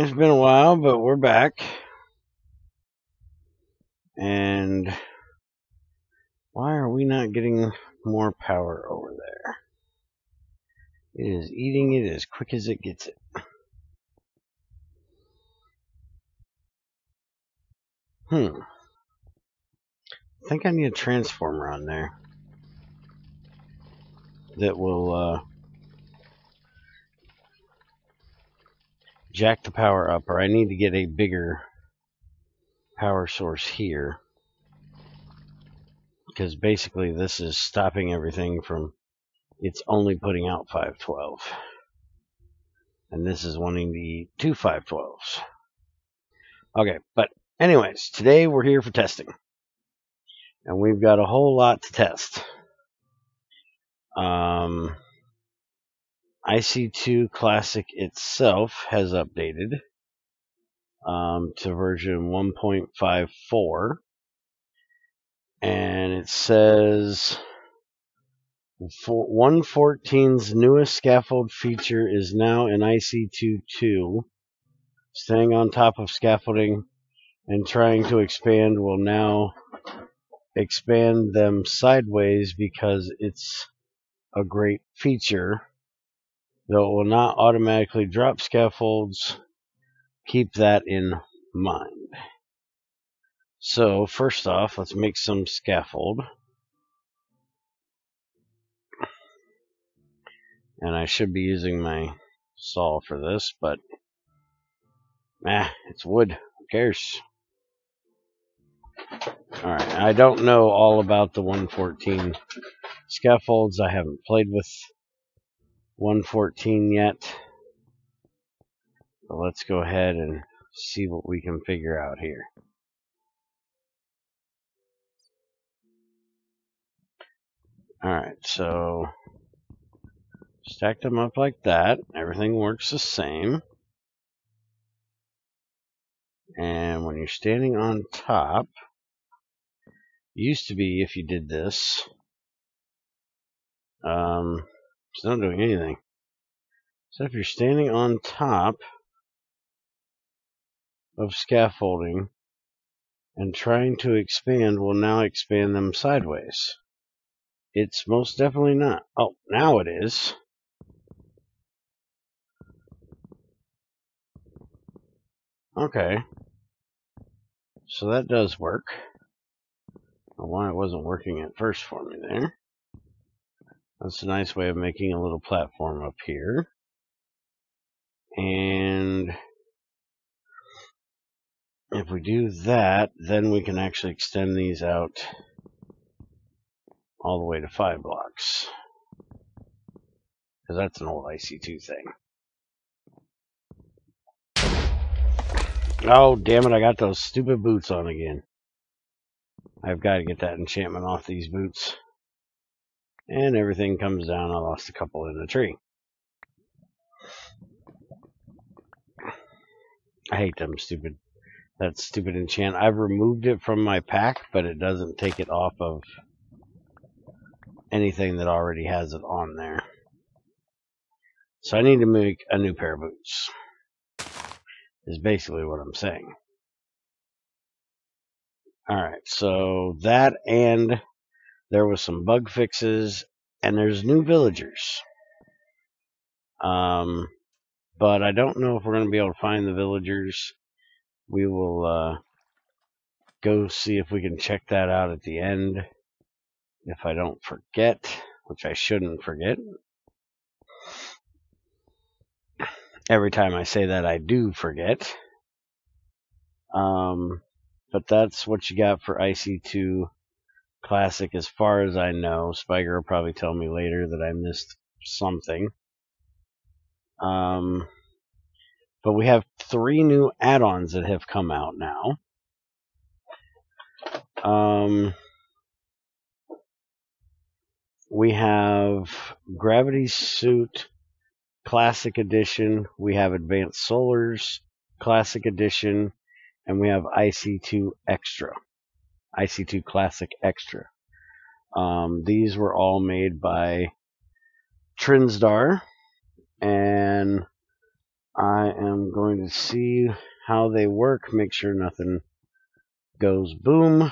It's been a while, but we're back. And why are we not getting more power over there? It is eating it as quick as it gets it. I think I need a transformer on there that will jack the power up, or I need to get a bigger power source here, because basically this is stopping everything from, it's only putting out 512, and this is wanting to eat two 512s. Okay, but anyways, today we're here for testing, and we've got a whole lot to test. IC2 Classic itself has updated to version 1.54, and it says 1.14's newest scaffold feature is now in IC2.2. Staying on top of scaffolding and trying to expand will now expand them sideways because it's a great feature, though it will not automatically drop scaffolds. Keep that in mind. So first off, let's make some scaffold. And I should be using my saw for this, but it's wood. Who cares? Alright, I don't know all about the 1.14 scaffolds. I haven't played with 1.14 yet. But let's go ahead and see what we can figure out here. Alright, so stack them up like that. Everything works the same. And when you're standing on top, used to be if you did this, it's not doing anything. So if you're standing on top of scaffolding and trying to expand, will now expand them sideways. It's most definitely not. Oh, now it is. Okay. So that does work. I don't know why it wasn't working at first for me there. That's a nice way of making a little platform up here. And if we do that, then we can actually extend these out all the way to 5 blocks. Because that's an old IC2 thing. Oh, damn it, I got those stupid boots on again. I've got to get that enchantment off these boots. And everything comes down. I lost a couple in the tree. I hate them stupid. That stupid enchant. I've removed it from my pack, but it doesn't take it off of anything that already has it on there. So I need to make a new pair of boots. Is basically what I'm saying. Alright, so that, and there was some bug fixes, and there's new villagers. But I don't know if we're going to be able to find the villagers. We will go see if we can check that out at the end. If I don't forget, which I shouldn't forget. Every time I say that, I do forget. But that's what you got for IC2 Classic as far as I know. Spiker will probably tell me later that I missed something. But we have 3 new add-ons that have come out now. We have Gravity Suit Classic Edition, we have Advanced Solars Classic Edition, and we have IC2 Extra. IC2 Classic Extra. These were all made by Trinsdar, and I am going to see how they work, make sure nothing goes boom.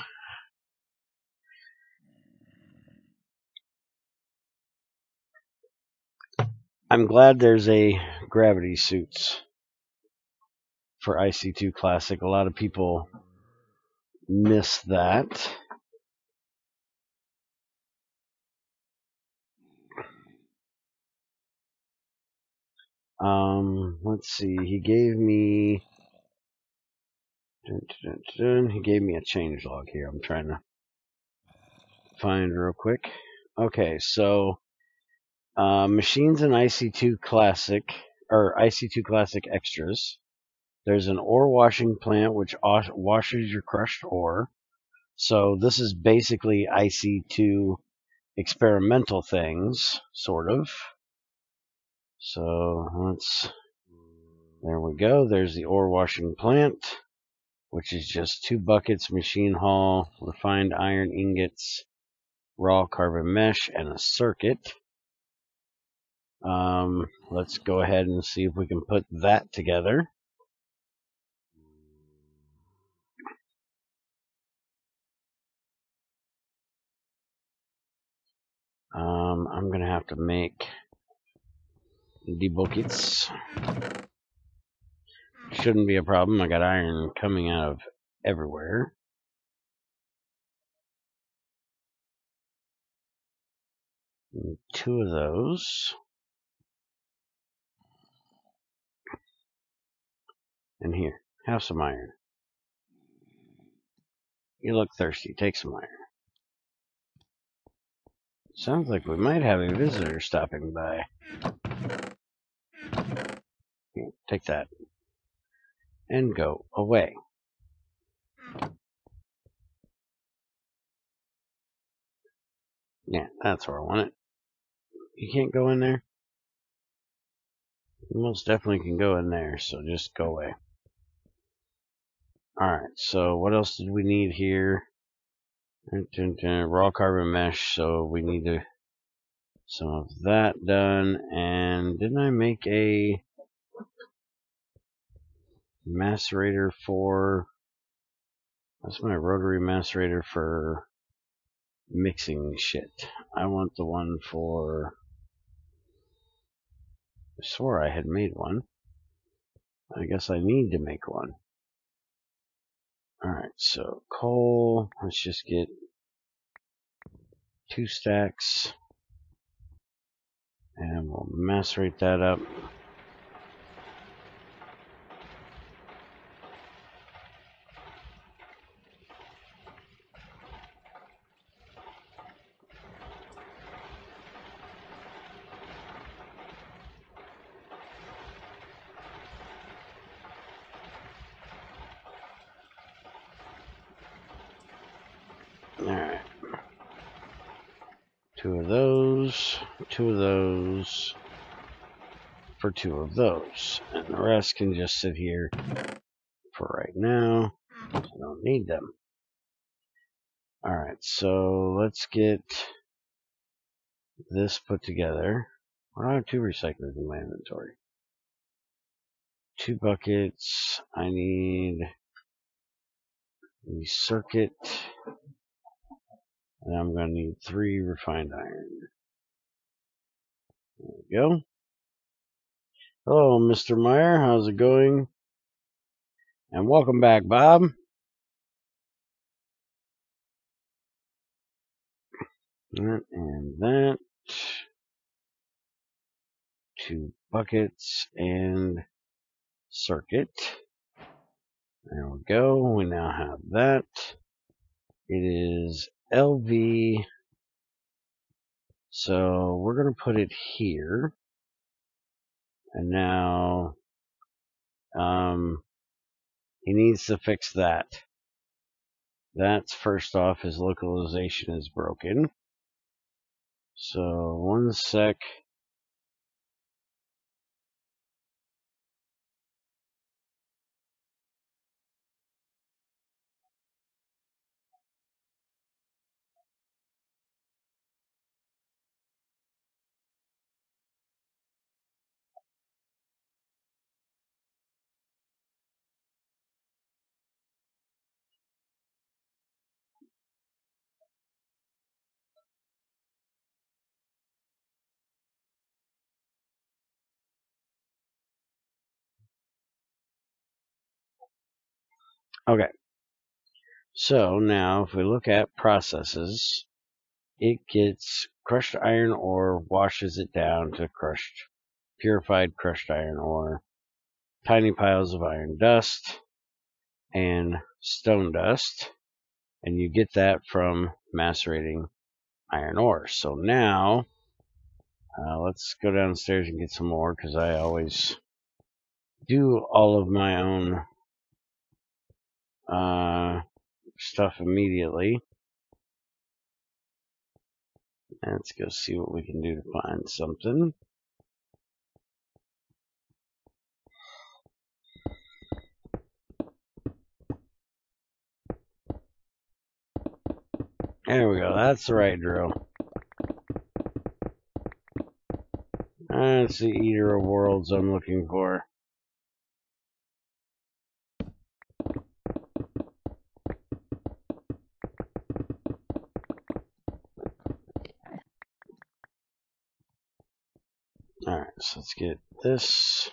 I'm glad there's a gravity suits for IC2 Classic. A lot of people miss that. Let's see. He gave me he gave me a changelog here. I'm trying to find real quick. Okay, so machines in IC2 Classic or IC2 Classic extras. There's an ore washing plant which washes your crushed ore. So this is basically IC2 experimental things, sort of. So there we go. There's the ore washing plant, which is just 2 buckets, machine hall, refined iron ingots, raw carbon mesh, and a circuit. Let's go ahead and see if we can put that together. I'm going to have to make the buckets. Shouldn't be a problem. I got iron coming out of everywhere. And 2 of those. And here, have some iron. You look thirsty. Take some iron. Sounds like we might have a visitor stopping by. Here, take that. And go away. Yeah, that's where I want it. You can't go in there? You most definitely can go in there, so just go away. Alright, so what else did we need here? Raw carbon mesh, so we need some of that done. And didn't I make a macerator for... That's my rotary macerator for mixing shit. I want the one for... I swore I had made one. I guess I need to make one. Alright, so coal, let's just get 2 stacks. And we'll macerate that up. Alright. 2 of those, 2 of those, for 2 of those. And the rest can just sit here for right now. I don't need them. Alright, so let's get this put together. Why do I have 2 recyclers in my inventory? 2 buckets. I need the circuit. And I'm going to need 3 refined iron. There we go. Hello, Mr. Meyer. How's it going? And welcome back, Bob. That and that. 2 buckets and circuit. There we go. We now have that. It is LV. So we're going to put it here. And now he needs to fix that. That's first off, his localization is broken. So 1 sec. Okay. So now if we look at processes, it gets crushed iron ore, washes it down to purified crushed iron ore, tiny piles of iron dust, and stone dust. And you get that from macerating iron ore. So now, let's go downstairs and get some more, because I always do all of my own stuff immediately. Let's go see what we can do to find something. There we go. That's the right drill. That's the Eater of Worlds I'm looking for. Alright, so let's get this.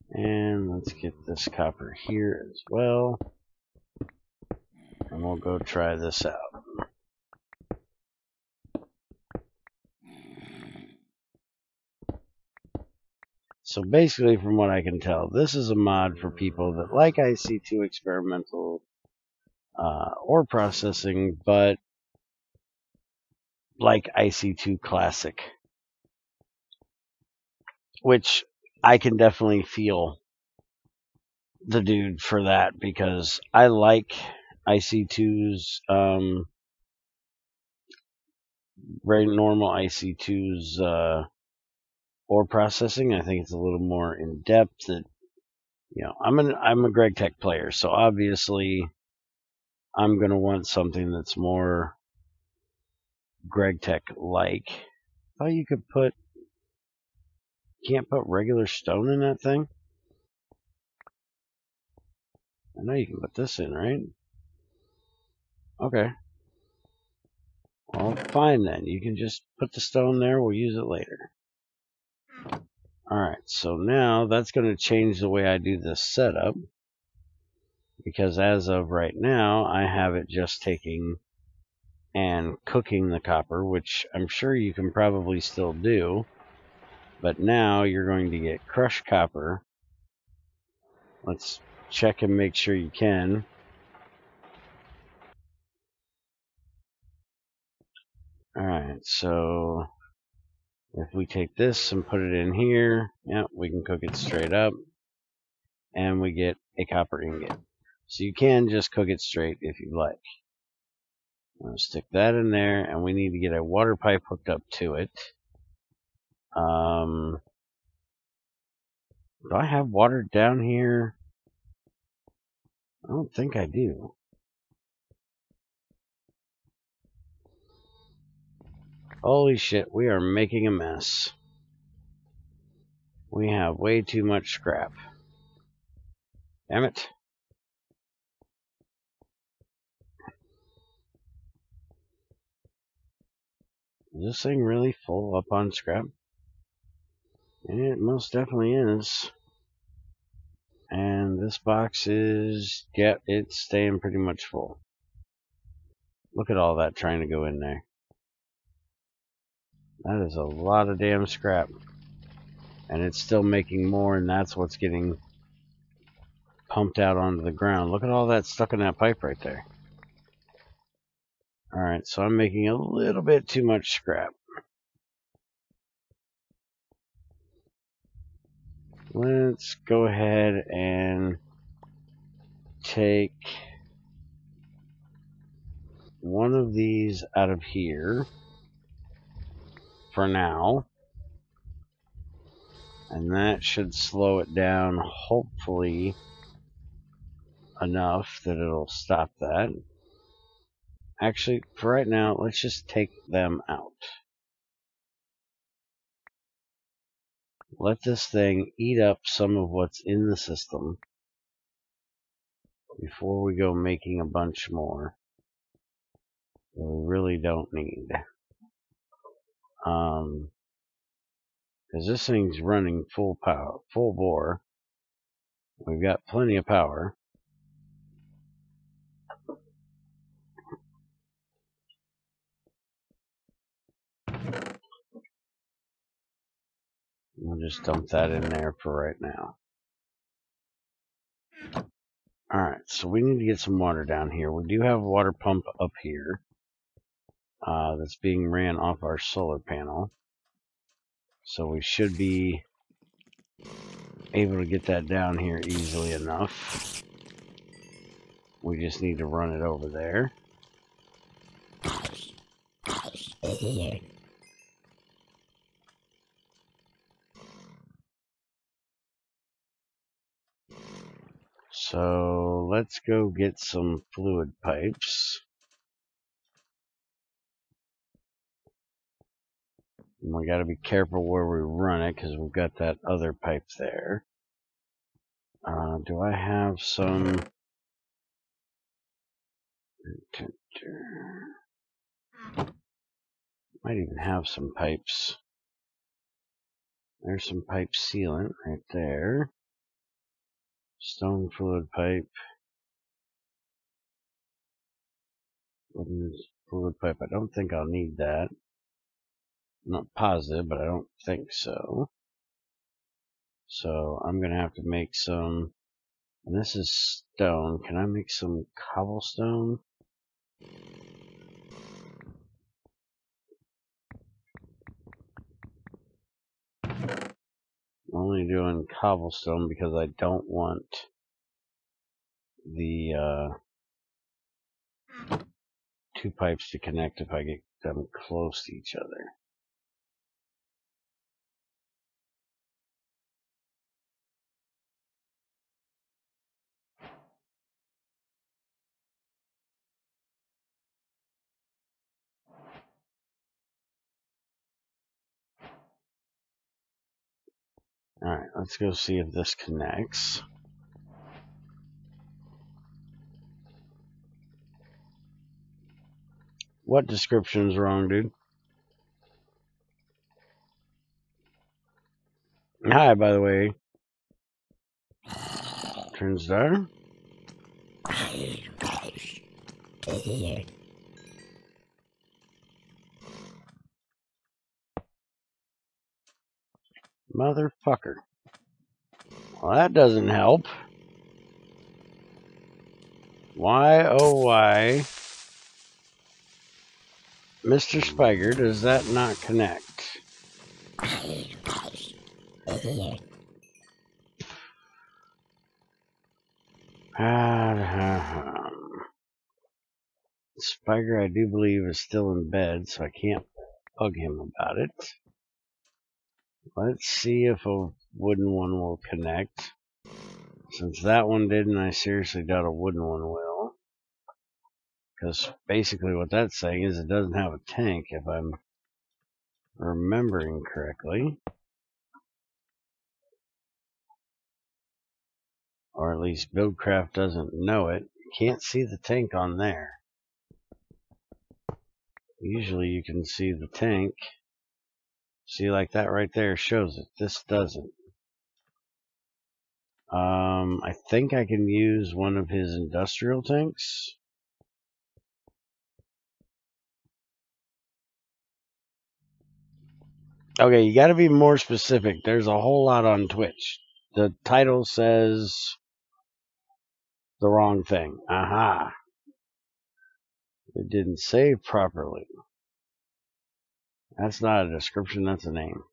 And let's get this copper here as well. And we'll go try this out. So basically, from what I can tell, this is a mod for people that like IC2 experimental ore processing, but like IC2 Classic, which I can definitely feel the dude for that, because I like IC2's very normal IC2's ore processing. I think it's a little more in depth. That, you know, I'm a GregTech player, so obviously I'm gonna want something that's more GregTech like. Oh, you can't put regular stone in that thing? I know you can put this in, right? Okay. Well, fine then. You can just put the stone there. We'll use it later. Alright, so now that's going to change the way I do this setup, because as of right now, I have it just taking and cooking the copper, which I'm sure you can probably still do, but now you're going to get crushed copper. Let's check and make sure you can. Alright, so if we take this and put it in here, yeah, we can cook it straight up, and we get a copper ingot. So you can just cook it straight if you like. I'm going to stick that in there, and we need to get a water pipe hooked up to it. Do I have water down here? I don't think I do. Holy shit, we are making a mess. We have way too much scrap. Damn it. Is this thing really full up on scrap? It most definitely is. And this box is, yeah, it's staying pretty much full. Look at all that trying to go in there. That is a lot of damn scrap. And it's still making more, and that's what's getting pumped out onto the ground. Look at all that stuck in that pipe right there. Alright, so I'm making a little bit too much scrap. Let's go ahead and take one of these out of here for now. And that should slow it down, hopefully enough that it'll stop that. Actually, for right now, let's just take them out. Let this thing eat up some of what's in the system before we go making a bunch more that we really don't need. Because this thing's running full power, full bore. We've got plenty of power. We'll just dump that in there for right now. Alright, so we need to get some water down here. We do have a water pump up here that's being ran off our solar panel. So we should be able to get that down here easily enough. We just need to run it over there. So let's go get some fluid pipes. And we got to be careful where we run it because we've got that other pipe there. Do I have some? Might even have some pipes. There's some pipe sealant right there. Stone fluid pipe. Wooden fluid pipe. I don't think I'll need that. I'm not positive, but I don't think so. So I'm going to have to make some. And this is stone. Can I make some cobblestone? I'm only doing cobblestone because I don't want the two pipes to connect if I get them close to each other. Alright, let's go see if this connects. What description's wrong, dude? Hi, by the way. Turns down. Motherfucker. Well, that doesn't help. Why, oh why, Mr. Spiker, does that not connect? Spiker, I do believe, is still in bed, so I can't bug him about it. Let's see if a wooden one will connect. Since that one didn't, I seriously doubt a wooden one will. Because basically what that's saying is it doesn't have a tank, if I'm remembering correctly. Or at least Buildcraft doesn't know it. You can't see the tank on there. Usually you can see the tank. See, like that right there shows it. This doesn't. I think I can use one of his industrial tanks. Okay, you gotta be more specific. There's a whole lot on Twitch. The title says the wrong thing. Aha. It didn't save properly. That's not a description, that's a name.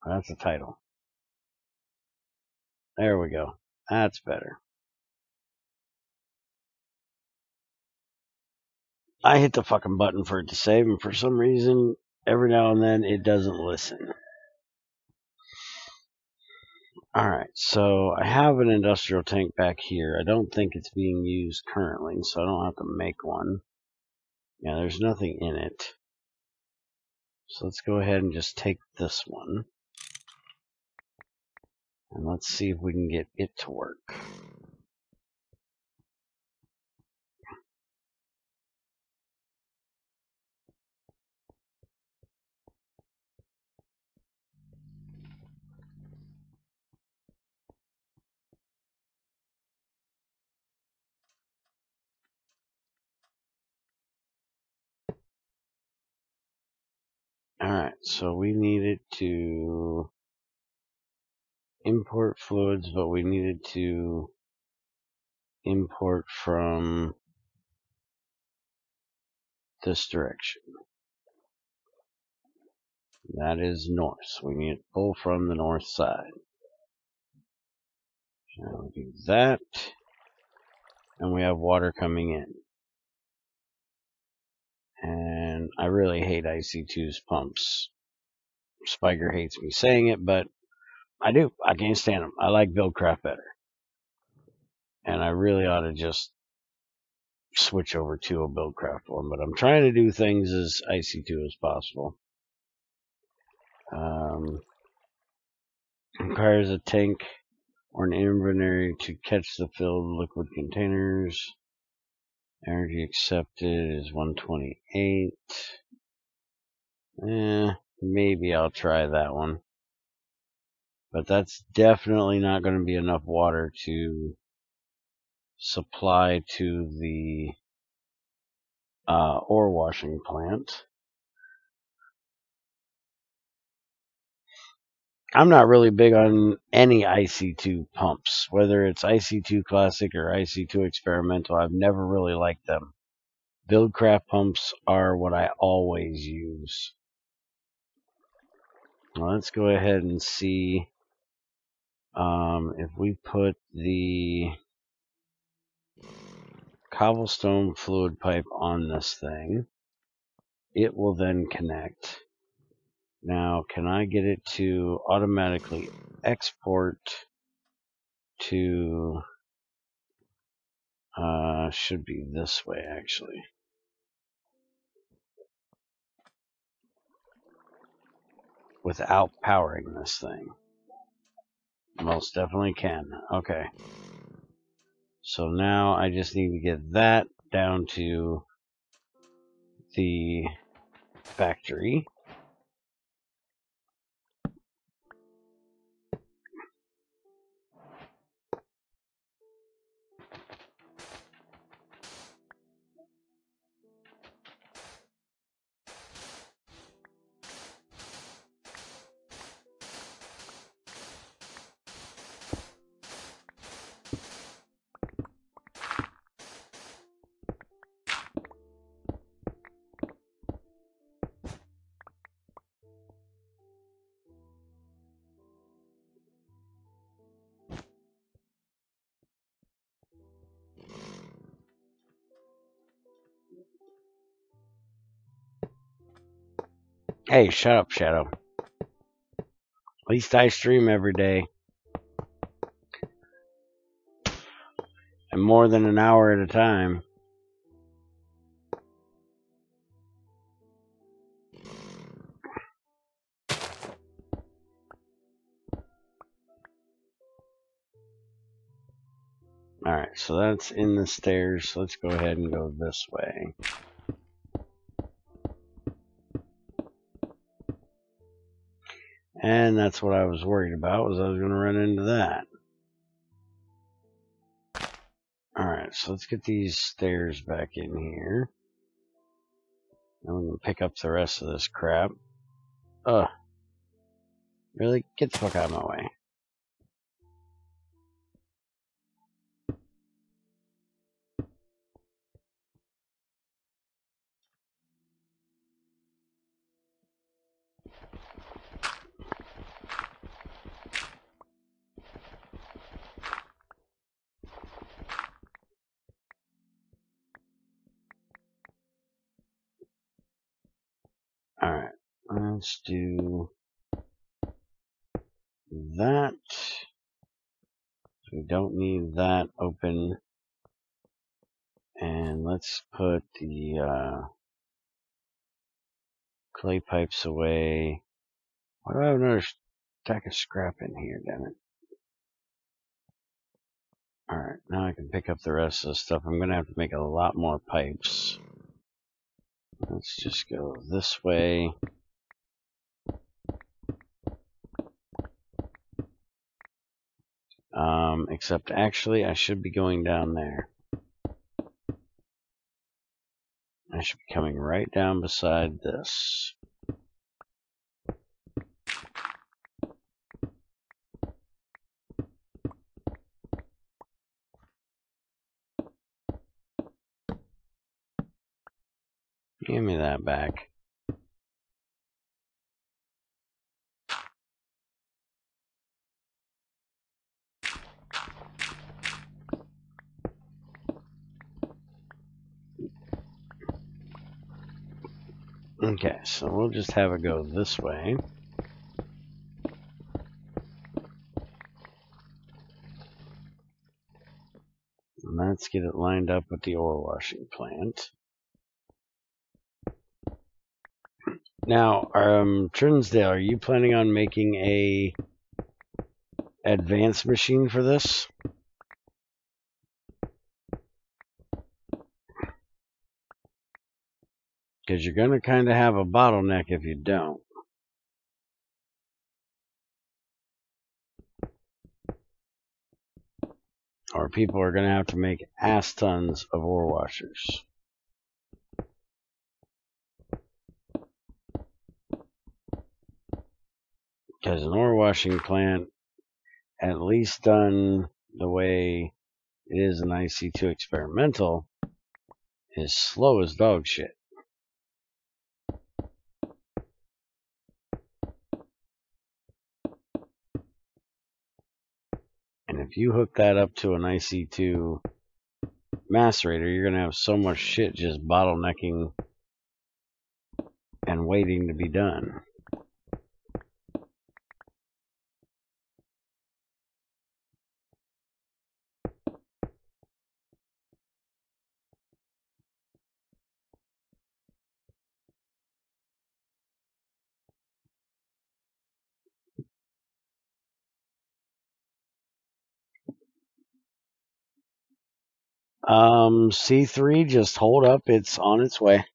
That's a title. There we go. That's better. I hit the fucking button for it to save, and for some reason, every now and then, it doesn't listen. Alright, so I have an industrial tank back here. I don't think it's being used currently, so I don't have to make one. Yeah, there's nothing in it. So let's go ahead and just take this one. And let's see if we can get it to work. Alright, so we needed to import fluids, but we needed to import from this direction. That is north. We need to pull from the north side. Now we'll do that. And we have water coming in. And I really hate IC2's pumps. Spiker hates me saying it, but I do. I can't stand them. I like BuildCraft better. And I really ought to just switch over to a BuildCraft one. But I'm trying to do things as IC2 as possible. Requires a tank or an inventory to catch the filled liquid containers. Energy accepted is 128. Maybe I'll try that one. But that's definitely not going to be enough water to supply to the ore washing plant. I'm not really big on any IC2 pumps, whether it's IC2 Classic or IC2 Experimental. I've never really liked them. BuildCraft pumps are what I always use. Well, let's go ahead and see if we put the cobblestone fluid pipe on this thing. It will then connect. Now, can I get it to automatically export to, should be this way actually. Without powering this thing. Most definitely can. Okay. So now I just need to get that down to the factory. Hey, shut up, Shadow. At least I stream every day. And more than an hour at a time. Alright, so that's in the stairs. So let's go ahead and go this way. And that's what I was worried about, was I was going to run into that. Alright, so let's get these stairs back in here. And we can pick up the rest of this crap. Ugh. Really? Get the fuck out of my way. Alright, let's do that. So we don't need that open. And let's put the clay pipes away. Why do I have another stack of scrap in here, damn it? Alright, now I can pick up the rest of the stuff. I'm going to have to make a lot more pipes. Let's just go this way. Except actually I should be going down there. I should be coming right down beside this. Give me that back. Okay, so we'll just have it go this way. And let's get it lined up with the ore washing plant. Now, Trinsdale, are you planning on making a advanced machine for this? Because you're going to kind of have a bottleneck if you don't. Or people are going to have to make ass tons of ore washers. Because an ore washing plant, at least done the way it is in IC2 experimental, is slow as dog shit. And if you hook that up to an IC2 macerator, you're going to have so much shit just bottlenecking and waiting to be done. C3, just hold up. It's on its way.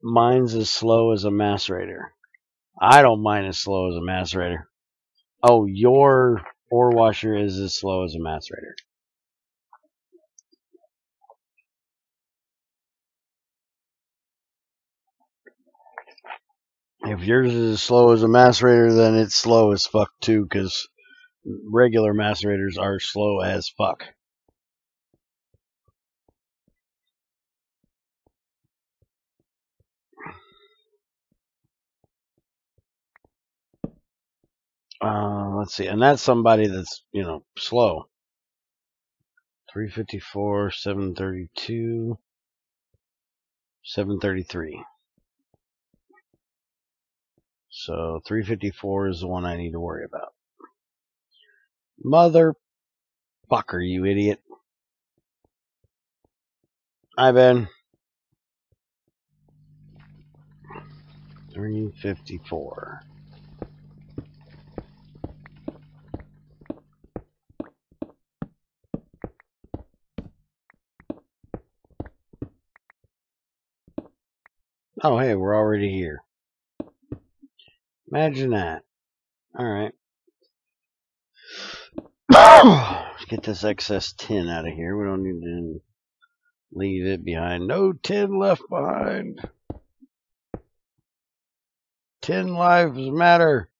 Mine's as slow as a macerator. I don't mind as slow as a macerator. Oh, your ore washer is as slow as a macerator. If yours is as slow as a macerator, then it's slow as fuck too, because regular macerators are slow as fuck. Let's see, and that's somebody that's, slow. 354, 732, 733. So 354 is the one I need to worry about. Motherfucker, you idiot. Hi, Ben. 354. Oh, hey, we're already here. Imagine that. Alright. Let's get this excess tin out of here. We don't need to leave it behind. No tin left behind. 10 lives matter.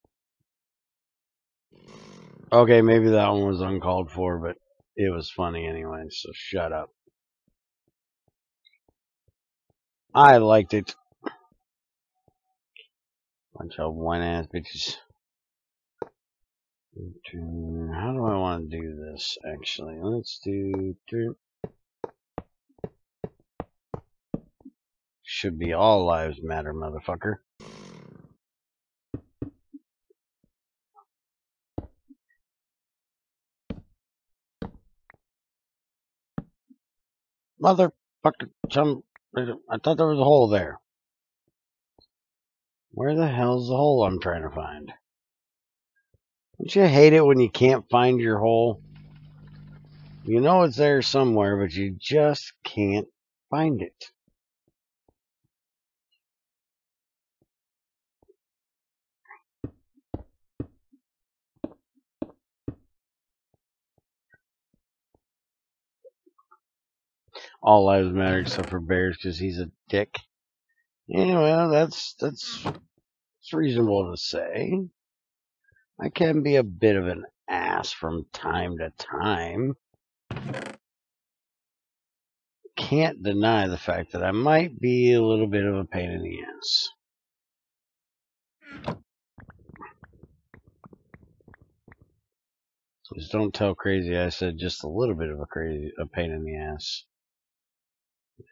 Okay, maybe that one was uncalled for, but it was funny anyway, so shut up. I liked it. Bunch of whine-ass bitches. How do I want to do this, actually? Let's do... Should be all lives matter, motherfucker. Motherfucker, I thought there was a hole there. Where the hell's the hole I'm trying to find? Don't you hate it when you can't find your hole? You know it's there somewhere, but you just can't find it. All lives matter except for Bears because he's a dick. Anyway, that's reasonable to say. I can be a bit of an ass from time to time. can't deny the fact that I might be a little bit of a pain in the ass. Just don't tell Crazy I said just a little bit of a pain in the ass.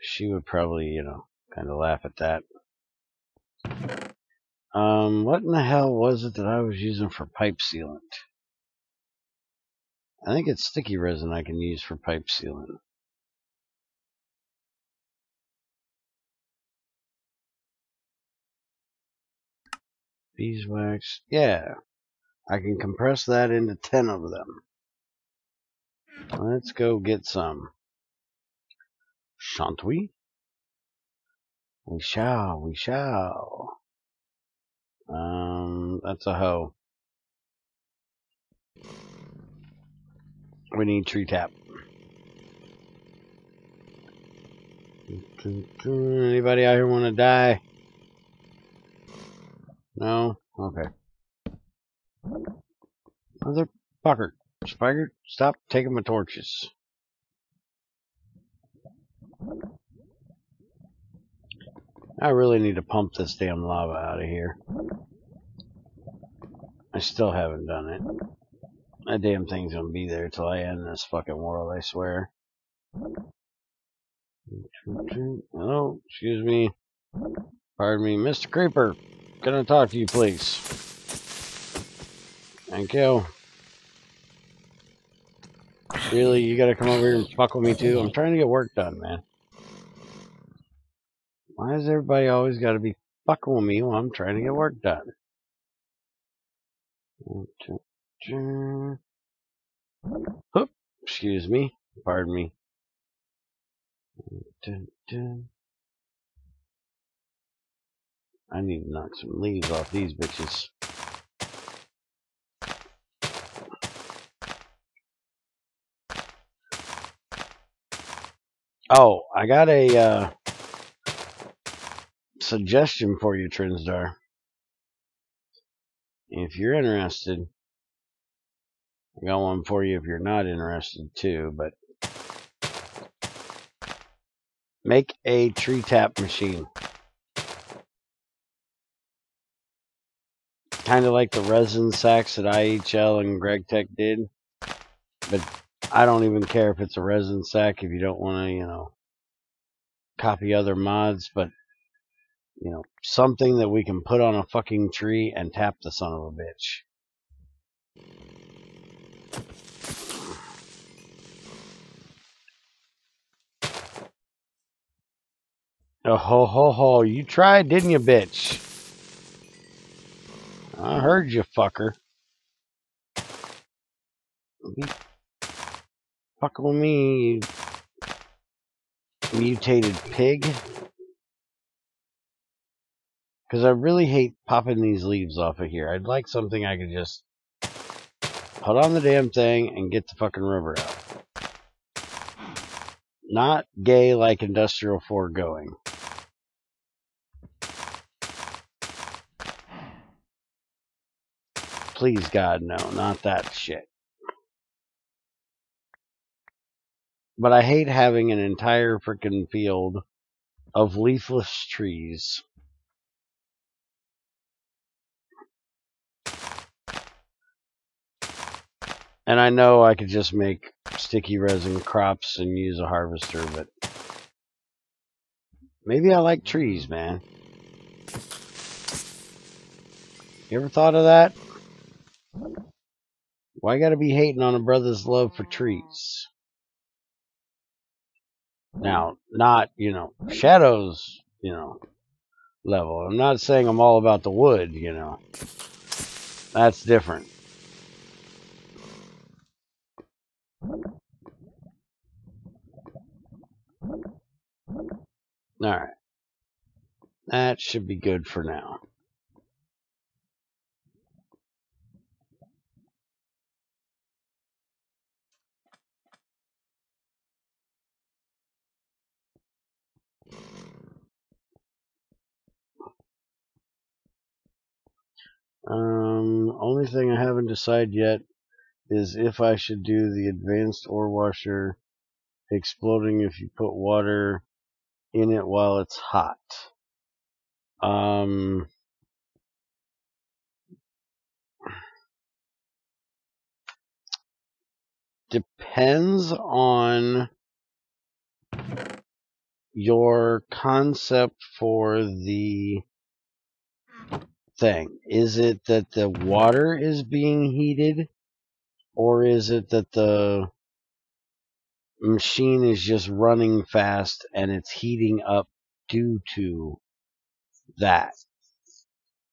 She would probably, kind of laugh at that. What in the hell was it that I was using for pipe sealant? I think it's sticky resin I can use for pipe sealant. Beeswax. Yeah. I can compress that into 10 of them. Let's go get some. Shan't we? We shall, we shall. That's a hoe. We need tree tap. Anybody out here want to die? No? Okay. Motherfucker. Spider, stop taking my torches. I really need to pump this damn lava out of here. I still haven't done it. That damn thing's gonna be there till I end this fucking world, I swear. Oh, excuse me. Pardon me. Mr. Creeper, can I talk to you, please? Thank you. Really? You gotta come over here and fuck with me, too? I'm trying to get work done, man. Why does everybody always gotta be fucking with me while I'm trying to get work done? Oop, excuse me. Pardon me. I need to knock some leaves off these bitches. Oh, I got a suggestion for you, Trinsdar. If you're interested, I got one for you if you're not interested too, but make a tree tap machine. Kind of like the resin sacks that IHL and GregTech did. But I don't even care if it's a resin sack if you don't want to, copy other mods, but something that we can put on a fucking tree and tap the son of a bitch. Oh ho ho ho, you tried, didn't you, bitch? I heard you, fucker. Be fucking with me, you mutated pig. Because I really hate popping these leaves off of here. I'd like something I could just put on the damn thing and get the fucking rubber out. Not gay like Industrial Foregoing. Please, God, no, not that shit. But I hate having an entire freaking field of leafless trees. And I know I could just make sticky resin crops and use a harvester, but maybe I like trees, man. You ever thought of that? Why gotta be hating on a brother's love for trees? Now, not, Shadow's, level. I'm not saying I'm all about the wood, That's different. Alright. That should be good for now. Only thing I haven't decided yet is if I should do the advanced ore washer exploding if you put water in it while it's hot. Depends on your concept for the thing. Is it that the water is being heated, or is it that the machine is just running fast and it's heating up due to that?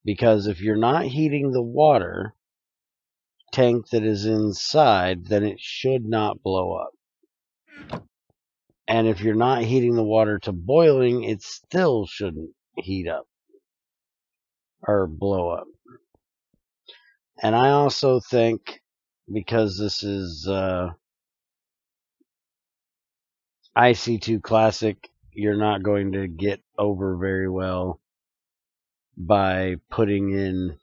Because if you're not heating the water tank that is inside, then it should not blow up. And if you're not heating the water to boiling, it still shouldn't heat up or blow up. And I also think, because this is IC2 Classic, you're not going to get over very well by putting in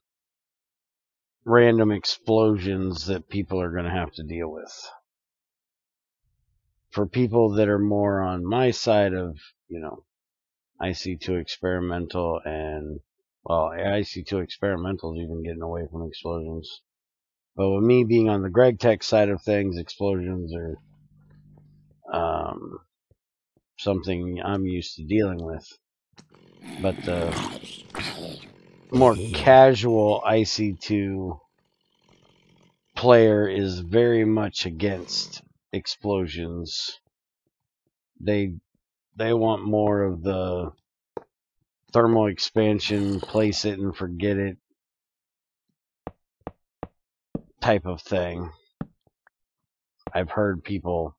random explosions that people are going to have to deal with. For people that are more on my side of, IC2 experimental, and, well, IC2 experimental is even getting away from explosions. But with me being on the GregTech side of things, explosions are something I'm used to dealing with. But the more casual IC2 player is very much against explosions. They want more of the thermal expansion, place it and forget it type of thing. I've heard people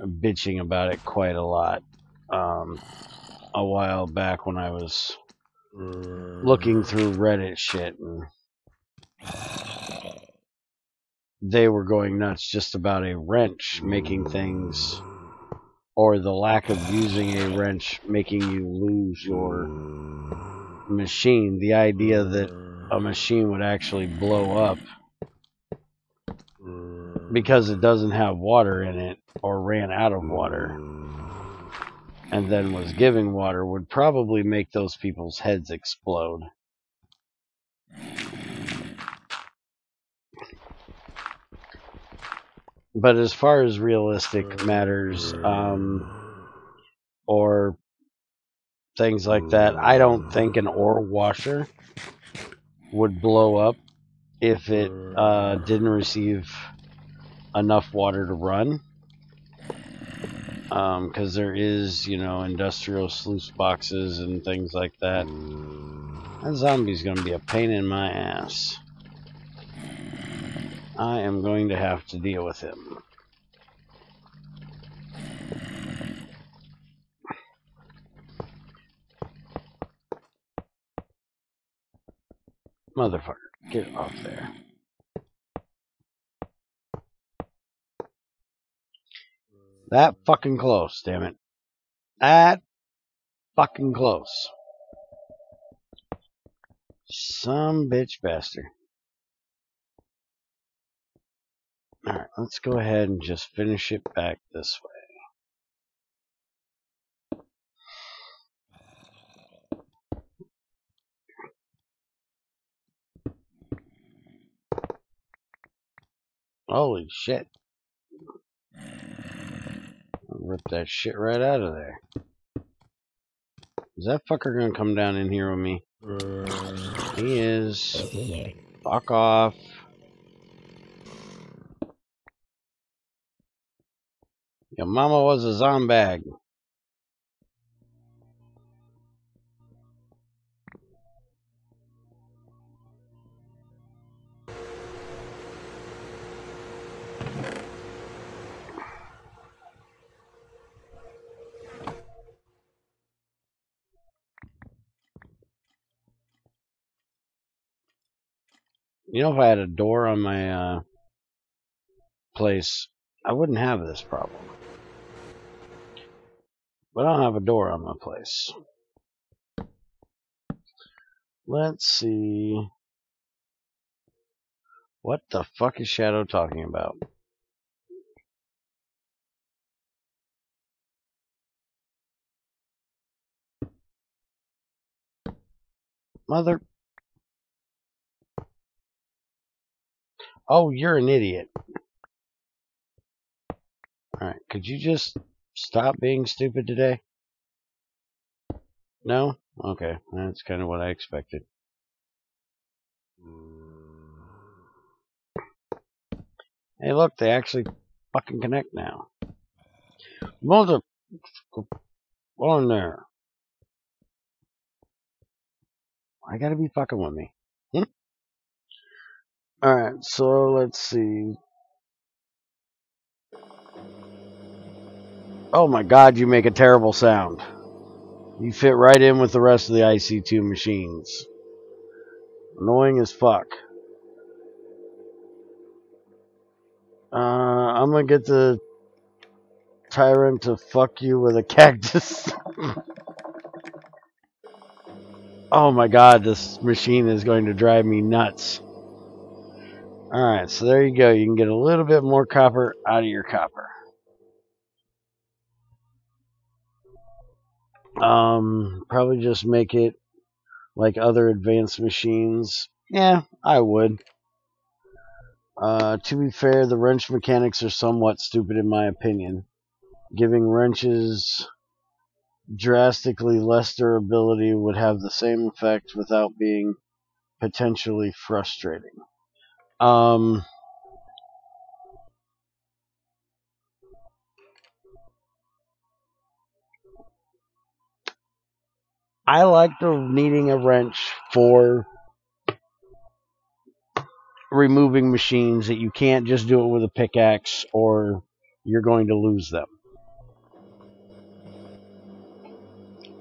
bitching about it quite a lot a while back when I was looking through Reddit shit, and they were going nuts just about a wrench making things, or the lack of using a wrench making you lose your machine. The idea that a machine would actually blow up because it doesn't have water in it, or ran out of water and then was giving water, would probably make those people's heads explode. But as far as realistic matters, or things like that, I don't think an ore washer would blow up if it didn't receive enough water to run. Because there is, industrial sluice boxes and things like that. That zombie's going to be a pain in my ass. I am going to have to deal with him. Motherfucker, get off there. That fucking close, damn it. That fucking close. Some bitch bastard. Alright, let's go ahead and just finish it back this way. Holy shit. I'll rip that shit right out of there. Is that fucker gonna come down in here with me? He is. Fuck off. Your mama was a zombag. You know, if I had a door on my place, I wouldn't have this problem. But I don't have a door on my place. Let's see. What the fuck is Shadow talking about? Mother. Oh, you're an idiot. Alright, could you just stop being stupid today? No? Okay, that's kind of what I expected. Hey, look, they actually fucking connect now. Mother... Go in there. I gotta be fucking with me. Alright, so let's see. Oh my god, you make a terrible sound. You fit right in with the rest of the IC2 machines. Annoying as fuck. I'm gonna get the tyrant to fuck you with a cactus. Oh my god, this machine is going to drive me nuts. Alright, so there you go. You can get a little bit more copper out of your copper. Probably just make it like other advanced machines. Yeah, I would. To be fair, the wrench mechanics are somewhat stupid in my opinion. Giving wrenches drastically less durability would have the same effect without being potentially frustrating. I like needing a wrench for removing machines that you can't just do it with a pickaxe or you're going to lose them.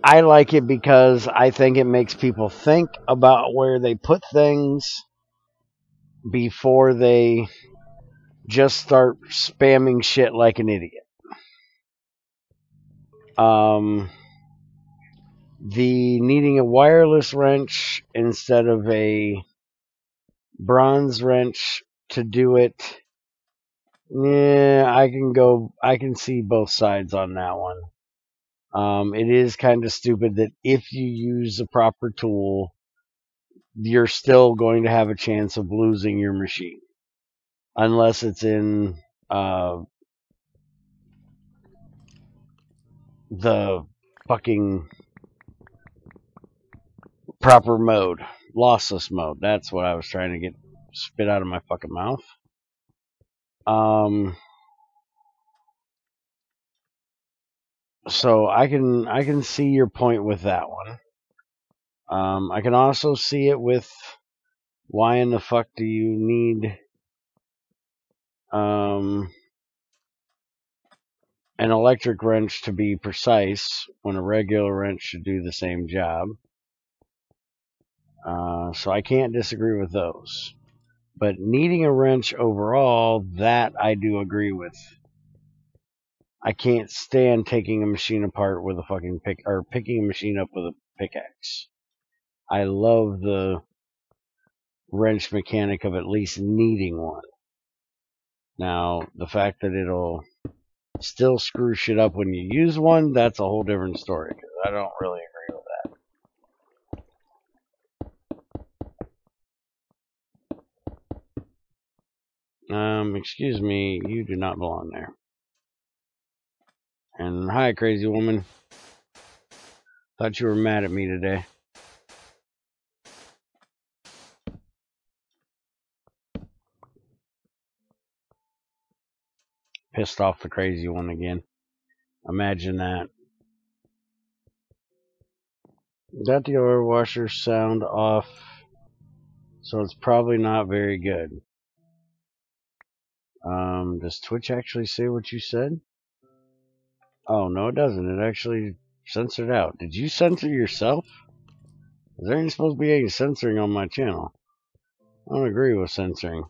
I like it because I think it makes people think about where they put things before they just start spamming shit like an idiot. The needing a wireless wrench instead of a bronze wrench to do it, yeah, I can see both sides on that one. It is kind of stupid that if you use the proper tool, you're still going to have a chance of losing your machine. Unless it's in the fucking proper mode. Lossless mode. That's what I was trying to get spit out of my fucking mouth. So I can see your point with that one. I can also see it with why in the fuck do you need an electric wrench to be precise when a regular wrench should do the same job. So I can't disagree with those. But needing a wrench overall, that I do agree with. I can't stand taking a machine apart with a fucking pick, or picking a machine up with a pickaxe. I love the wrench mechanic of at least needing one. Now, the fact that it'll still screw shit up when you use one, that's a whole different story, because I don't really agree with that. Excuse me, you do not belong there. And hi, crazy woman. Thought you were mad at me today. Pissed off the crazy one again. Imagine that. Got the oil washer sound off, so it's probably not very good. Does Twitch actually say what you said? Oh, no, it doesn't. It actually censored out. Did you censor yourself? Is there ain't supposed to be any censoring on my channel? I don't agree with censoring.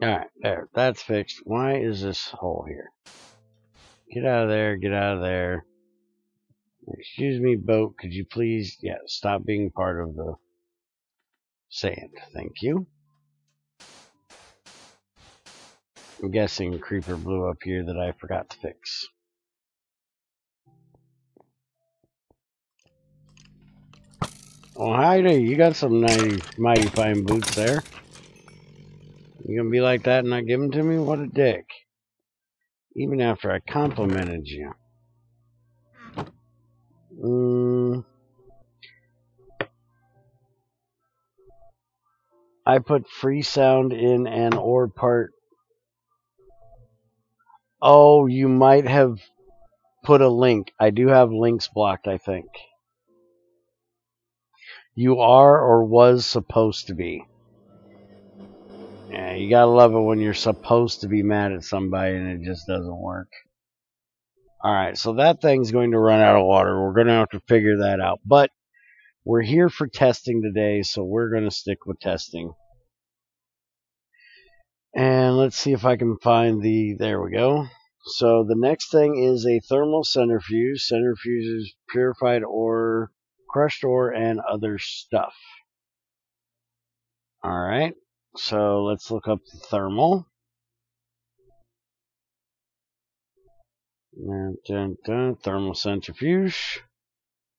Alright, there. That's fixed. Why is this hole here? Get out of there. Get out of there. Excuse me, boat. Could you please, stop being part of the sand. Thank you. I'm guessing creeper blew up here that I forgot to fix. Oh, Heidi, you got some mighty fine boots there. You gonna be like that and not give them to me? What a dick. Even after I complimented you. I put free sound in an or part. Oh, you might have put a link. I do have links blocked, I think. You are or was supposed to be. Yeah, you gotta love it when you're supposed to be mad at somebody and it just doesn't work. Alright, so that thing's going to run out of water. We're going to have to figure that out. But we're here for testing today, so we're going to stick with testing. And let's see if I can find the... There we go. So the next thing is a thermal centrifuge. Centrifuges purified ore, crushed ore, and other stuff. Alright, so let's look up the thermal. Thermal centrifuge.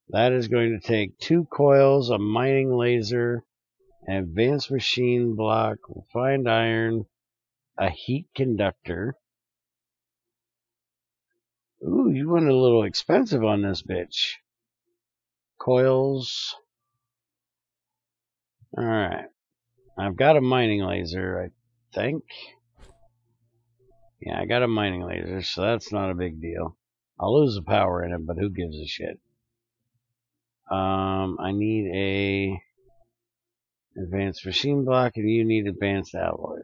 That is going to take 2 coils, a mining laser, an advanced machine block, refined iron, a heat conductor. Ooh, you went a little expensive on this bitch. Coils. Alright. I've got a mining laser, I think. Yeah, I got a mining laser, so that's not a big deal. I'll lose the power in it, but who gives a shit? I need a advanced machine block, and you need advanced alloy.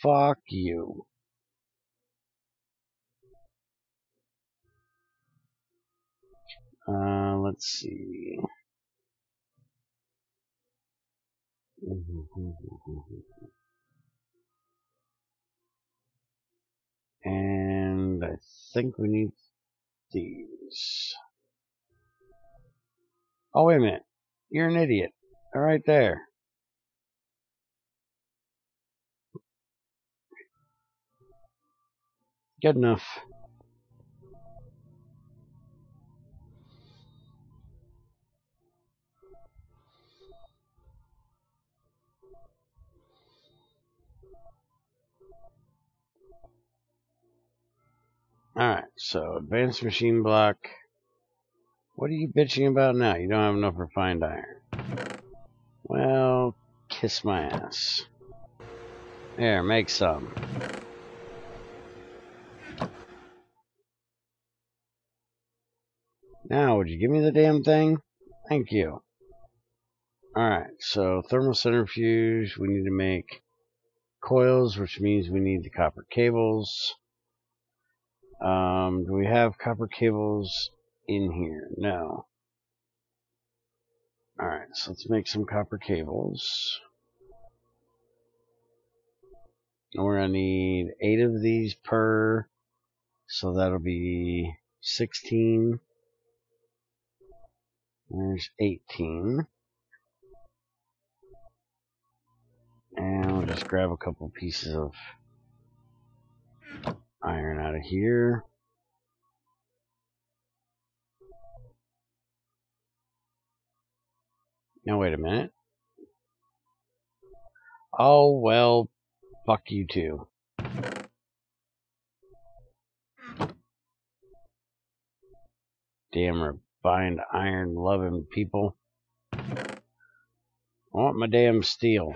Fuck you. Let's see. And I think we need these. Oh, wait a minute. You're an idiot. They're right there. Good enough. Alright, so advanced machine block. What are you bitching about now? You don't have enough refined iron. Well, kiss my ass. There, make some. Now, would you give me the damn thing? Thank you. Alright, so thermal centrifuge. We need to make coils, which means we need the copper cables. Do we have copper cables in here? No. Alright, so let's make some copper cables. And we're going to need 8 of these per, so that'll be 16. There's 18. And we'll just grab a couple pieces of iron out of here. Now wait a minute. Oh, well, fuck you too. Damn refined iron loving people. I want my damn steel.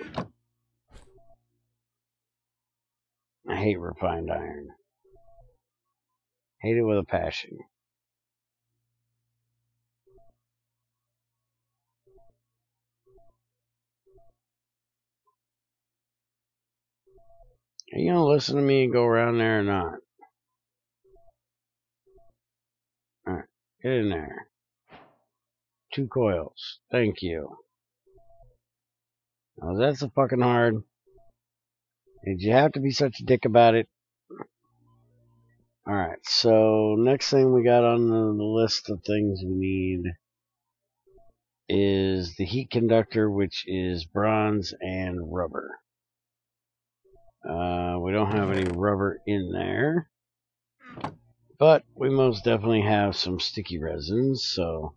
I hate refined iron. Hate it with a passion. Are you gonna listen to me and go around there or not? Alright, get in there. 2 coils. Thank you. Oh, that's so fucking hard. Did you have to be such a dick about it? Alright, so next thing we got on the list of things we need is the heat conductor, which is bronze and rubber. We don't have any rubber in there, but we most definitely have some sticky resins, so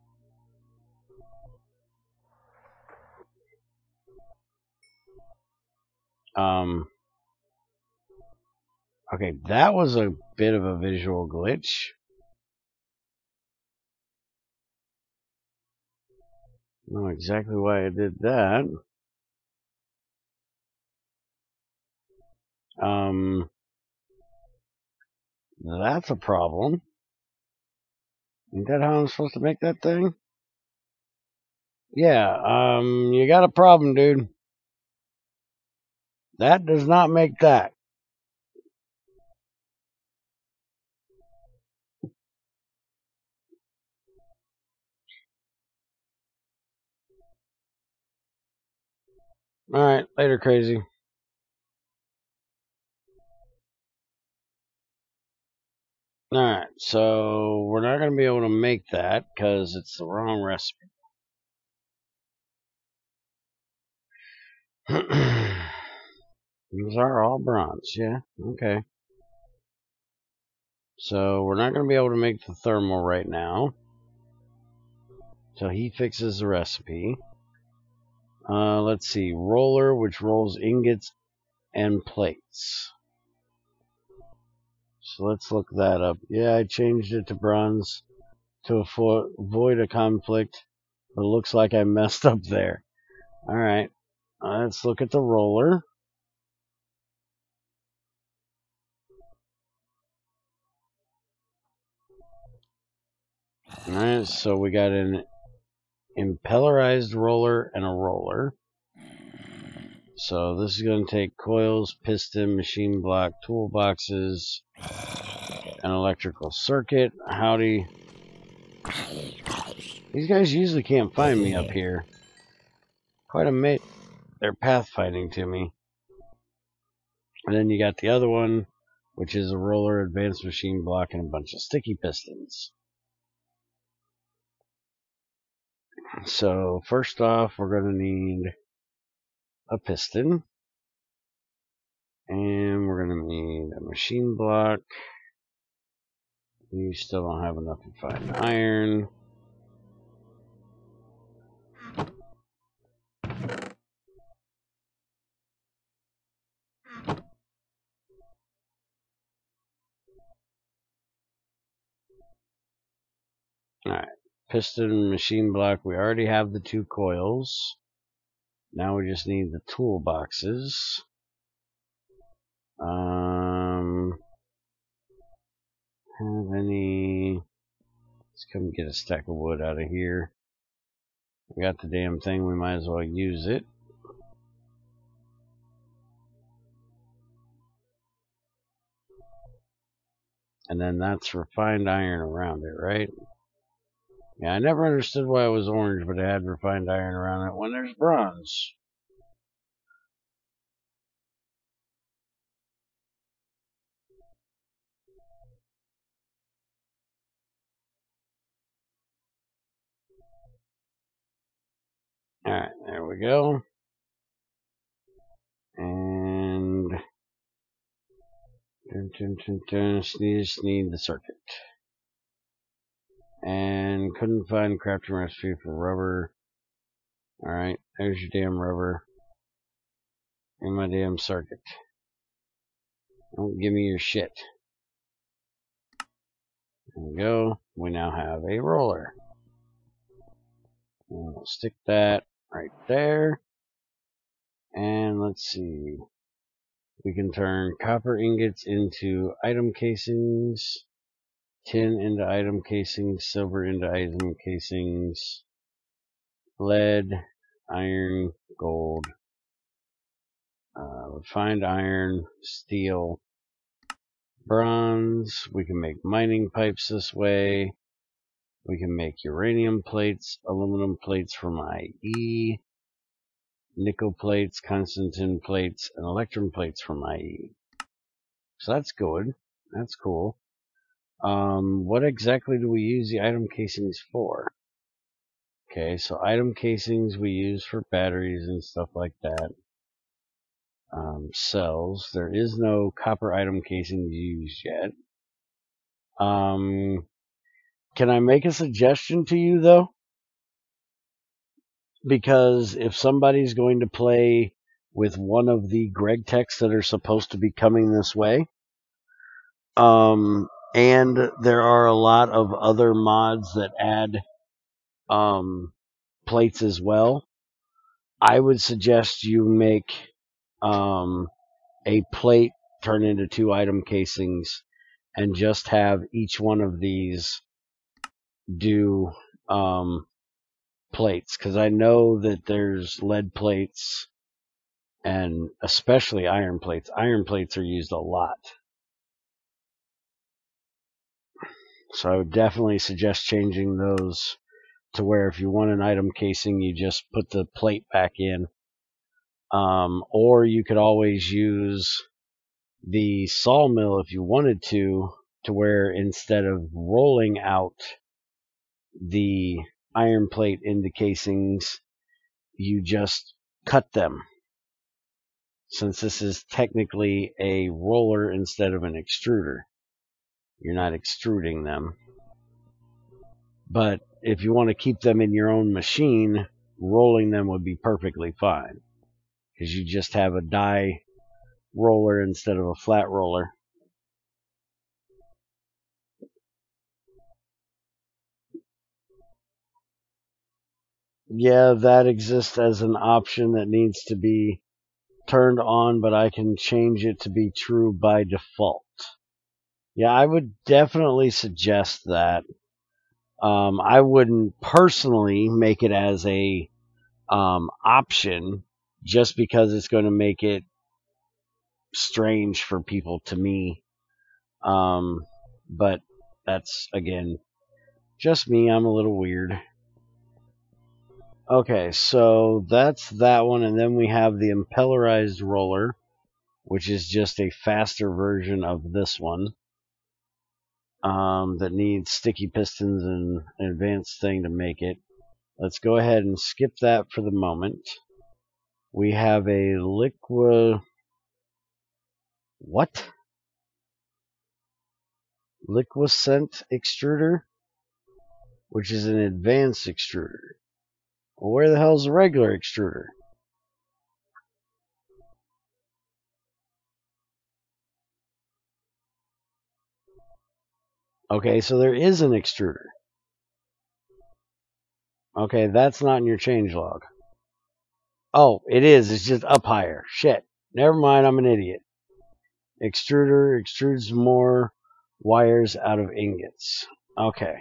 okay, that was a bit of a visual glitch. I don't know exactly why I did that. That's a problem. Ain't that how I'm supposed to make that thing? Yeah, you got a problem, dude. That does not make that. Alright, later, crazy. Alright, so we're not going to be able to make that because it's the wrong recipe. These are all bronze, yeah, okay. So we're not going to be able to make the thermal right now. So he fixes the recipe. Let's see, roller, which rolls ingots and plates. So let's look that up. Yeah, I changed it to bronze to avoid a conflict, but it looks like I messed up there. Alright, let's look at the roller. Alright, so we got an impellerized roller and a roller. So this is going to take coils, piston, machine block, toolboxes, an electrical circuit. Howdy. These guys usually can't find me up here. Quite a they're pathfinding to me. And then you got the other one, which is a roller, advanced machine block, and a bunch of sticky pistons. So first off, we're going to need a piston. And we're going to need a machine block. You still don't have enough refined iron. Alright, piston, machine block. We already have the 2 coils. Now we just need the toolboxes. Have any... Let's come get a stack of wood out of here. We got the damn thing, we might as well use it. And then that's refined iron around it, right? Yeah, I never understood why it was orange, but it had refined iron around it when there's bronze. Alright, there we go. And just need the circuit. And couldn't find crafting recipe for rubber. Alright, there's your damn rubber. And my damn circuit. Don't give me your shit. There we go. We now have a roller. And we'll stick that right there. And let's see. We can turn copper ingots into item casings, tin into item casings, silver into item casings, lead, iron, gold, refined iron, steel, bronze. We can make mining pipes this way. We can make uranium plates, aluminum plates from IE, nickel plates, Constantine plates, and electrum plates from IE. So that's good. That's cool. What exactly do we use the item casings for? Okay, so item casings we use for batteries and stuff like that. cells. There is no copper item casing used yet. Can I make a suggestion to you, though? Because if somebody's going to play with one of the GregTechs that are supposed to be coming this way, and there are a lot of other mods that add plates as well, I would suggest you make a plate turn into 2 item casings and just have each one of these do plates, because I know that there's lead plates and especially iron plates. Iron plates are used a lot. So I would definitely suggest changing those to where if you want an item casing, you just put the plate back in. Or you could always use the sawmill if you wanted to where instead of rolling out the iron plate into casings, you just cut them. Since this is technically a roller instead of an extruder, you're not extruding them. But if you want to keep them in your own machine, rolling them would be perfectly fine, because you just have a die roller instead of a flat roller. Yeah, that exists as an option that needs to be turned on, but I can change it to be true by default. Yeah, I would definitely suggest that. I wouldn't personally make it as a option, just because it's going to make it strange for people to me. But that's, again, just me. I'm a little weird. Okay, so that's that one, and then we have the impellerized roller, which is just a faster version of this one, that needs sticky pistons and an advanced thing to make it. Let's go ahead and skip that for the moment. We have a liquescent extruder, which is an advanced extruder. Well, where the hell's the regular extruder? Okay, so there is an extruder. Okay, that's not in your changelog. Oh, it is. It's just up higher. Shit. Never mind, I'm an idiot. Extruder extrudes more wires out of ingots. Okay.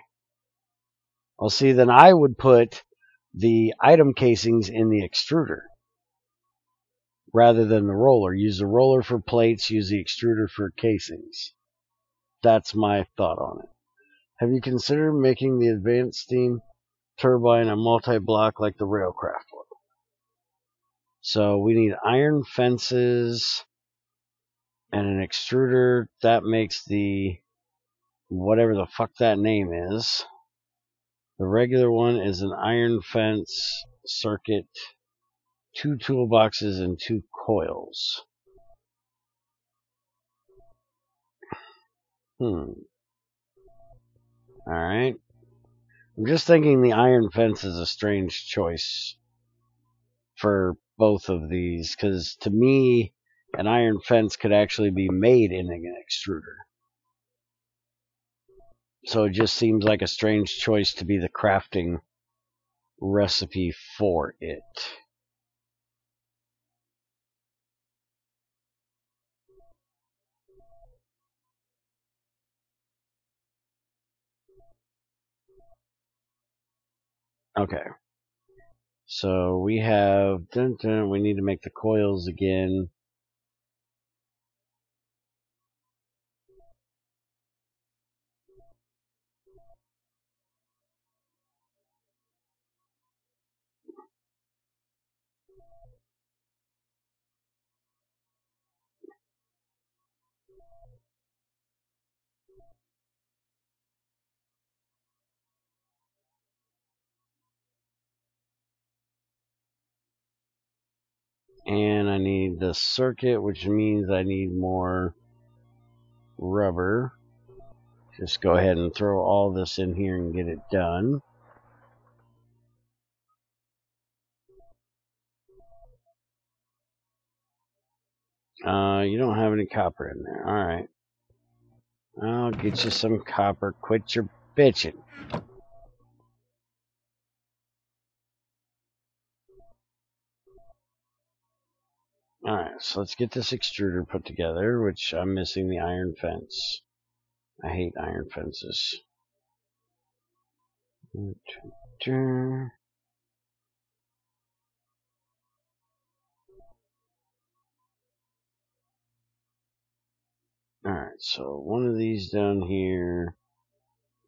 Well, see, then I would put the item casings in the extruder rather than the roller. Use the roller for plates, use the extruder for casings. That's my thought on it. Have you considered making the advanced steam turbine a multi-block like the Railcraft one? So we need iron fences and an extruder. That makes the whatever the fuck that name is. The regular one is an iron fence circuit, 2 toolboxes, and 2 coils. Alright. I'm just thinking the iron fence is a strange choice for both of these, because to me, an iron fence could actually be made in an extruder. So it just seems like a strange choice to be the crafting recipe for it. Okay. So we have, we need to make the coils again. And I need the circuit, which means I need more rubber. Just go ahead and throw all this in here and get it done. You don't have any copper in there. Alright. I'll get you some copper. Quit your bitching. Alright, so let's get this extruder put together, which I'm missing the iron fence. I hate iron fences. Alright, so one of these down here,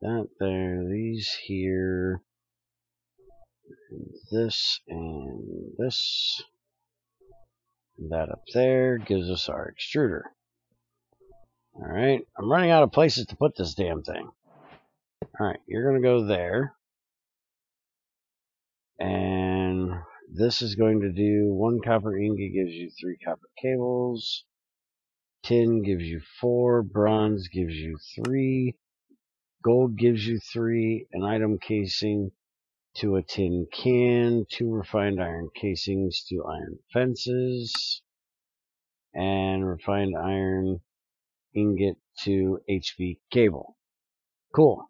that there, these here, this and this, and that up there gives us our extruder. Alright, I'm running out of places to put this damn thing. Alright, you're going to go there. And this is going to do 1 copper ingot gives you 3 copper cables. Tin gives you 4. Bronze gives you 3. Gold gives you 3. An item casing to a tin can. 2 refined iron casings to iron fences. And refined iron ingot to HV cable. Cool.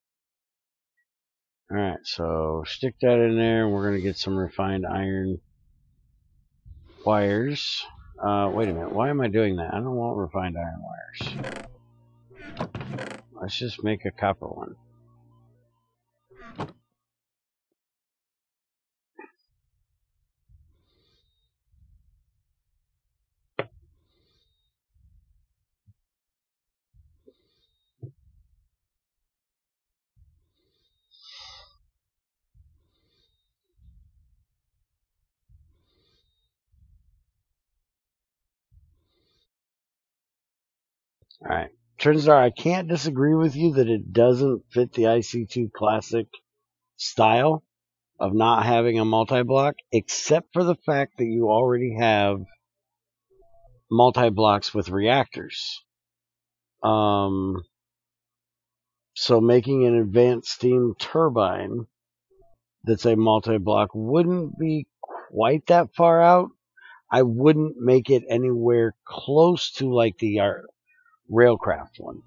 Alright, so stick that in there, and we're going to get some refined iron wires. Wait a minute, why am I doing that? I don't want refined iron wires. Let's just make a copper one. Alright, turns out I can't disagree with you that it doesn't fit the IC2 Classic style of not having a multi-block, except for the fact that you already have multi-blocks with reactors. So making an advanced steam turbine that's a multi-block wouldn't be quite that far out. I wouldn't make it anywhere close to like the Railcraft one.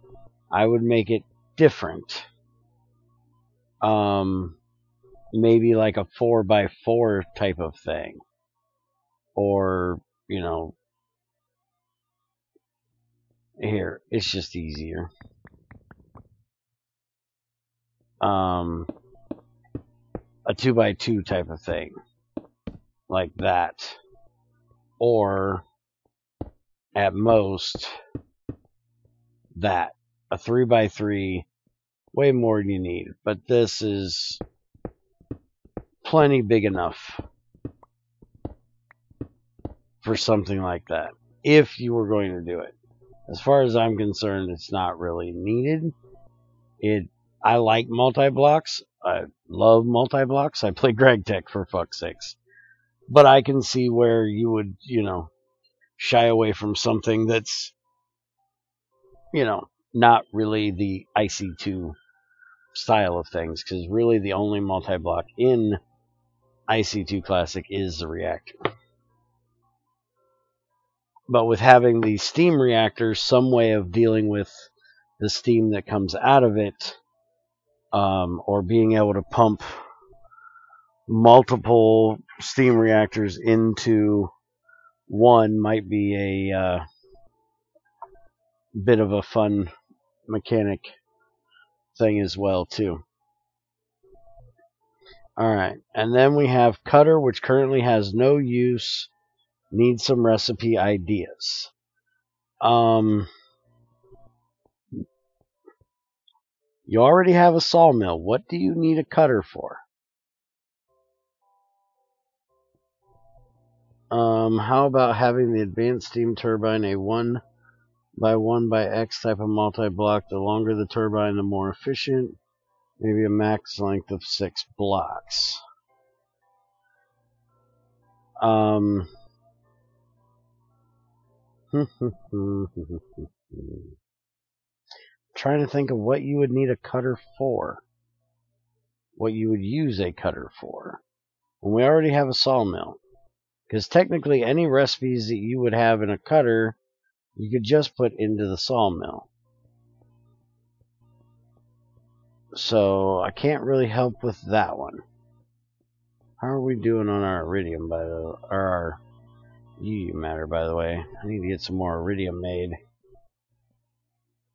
I would make it different. Maybe like a 4x4 type of thing. Or, you know, here, it's just easier. A 2x2 type of thing. Like that. Or, at most, that. A 3x3, way more than you need. But this is plenty big enough for something like that. If you were going to do it. As far as I'm concerned, it's not really needed. I like multi-blocks. I love multi-blocks. I play GregTech for fuck's sakes. But I can see where you would, you know, shy away from something that's, you know, not really the IC2 style of things. Because really the only multi-block in IC2 Classic is the reactor. But with having the steam reactor, some way of dealing with the steam that comes out of it, or being able to pump multiple steam reactors into one might be a bit of a fun mechanic thing as well too. Alright, and then we have Cutter, which currently has no use, needs some recipe ideas. You already have a sawmill. What do you need a cutter for? How about having the advanced steam turbine, a 1x1x type of multi-block? The longer the turbine, the more efficient. Maybe a max length of 6 blocks. Trying to think of what you would need a cutter for. What you would use a cutter for. When we already have a sawmill. Because technically any recipes that you would have in a cutter, you could just put into the sawmill. So I can't really help with that one. How are we doing on our iridium, or our UU matter, by the way? I need to get some more iridium made.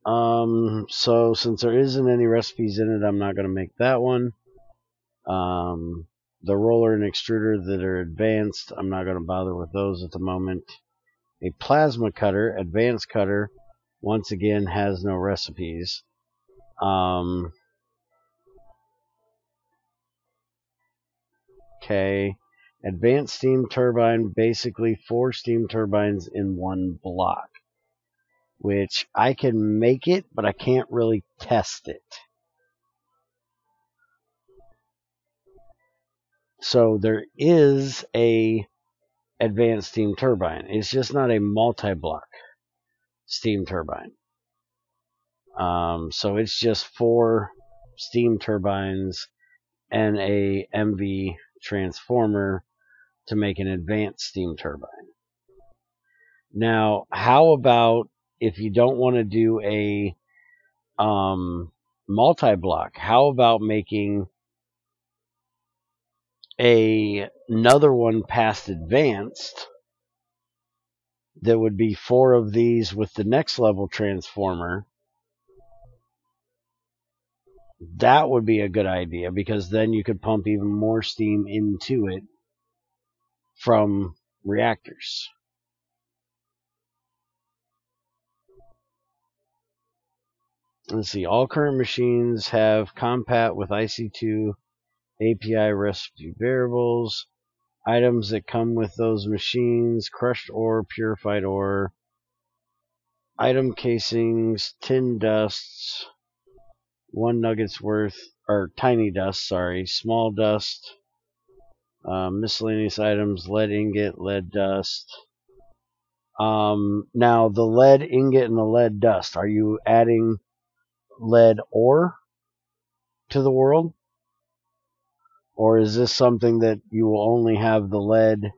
So since there isn't any recipes in it, I'm not going to make that one. The roller and extruder that are advanced, I'm not going to bother with those at the moment. A plasma cutter, advanced cutter, once again has no recipes. Okay. Advanced steam turbine, basically 4 steam turbines in one block. Which I can make it, but I can't really test it. So there is a advanced steam turbine. It's just not a multi-block steam turbine. So it's just 4 steam turbines and a MV transformer to make an advanced steam turbine. Now, how about if you don't want to do a multi-block, how about making another one past advanced that would be 4 of these with the next level transformer? That would be a good idea, because then you could pump even more steam into it from reactors. Let's see. All current machines have compat with IC2 API recipe variables. Items that come with those machines: crushed ore, purified ore, item casings, tin dusts, 1 nugget's worth, or tiny dust, sorry, small dust, miscellaneous items, lead ingot, lead dust. Now, the lead ingot and the lead dust, are you adding lead ore to the world? Or is this something that you will only have the lead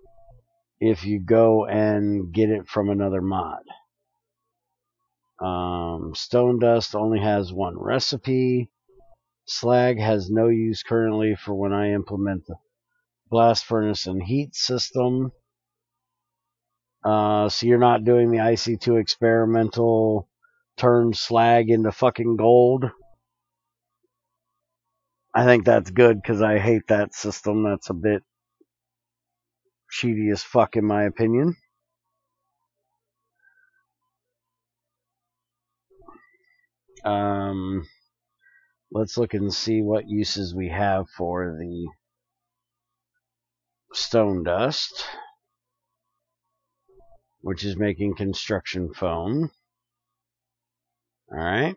if you go and get it from another mod? Stone dust only has 1 recipe. Slag has no use currently for when I implement the blast furnace and heat system. So you're not doing the IC2 experimental turn slag into fucking gold. I think that's good, because I hate that system. That's a bit cheaty as fuck in my opinion. Let's look and see what uses we have for the stone dust, which is making construction foam. Alright.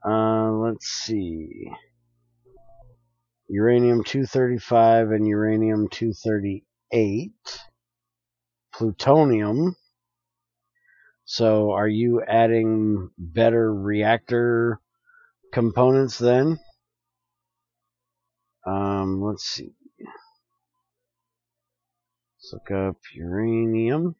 Let's see. Uranium-235 and uranium-238. Plutonium. So are you adding better reactor components then? Let's see. Let's look up uranium.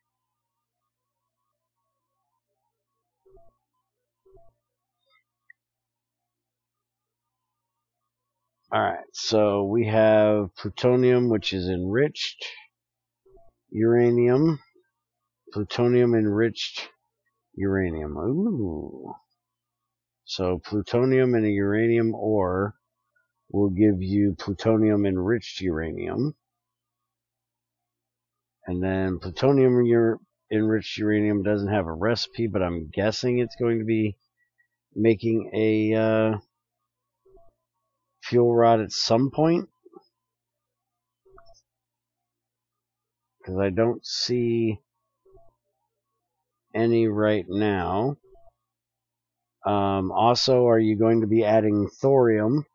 Alright, so we have plutonium, which is enriched uranium. Plutonium enriched uranium. Ooh. So plutonium and a uranium ore will give you plutonium enriched uranium. And then plutonium enriched uranium doesn't have a recipe, but I'm guessing it's going to be making a fuel rod at some point, because I don't see any right now. Also, are you going to be adding thorium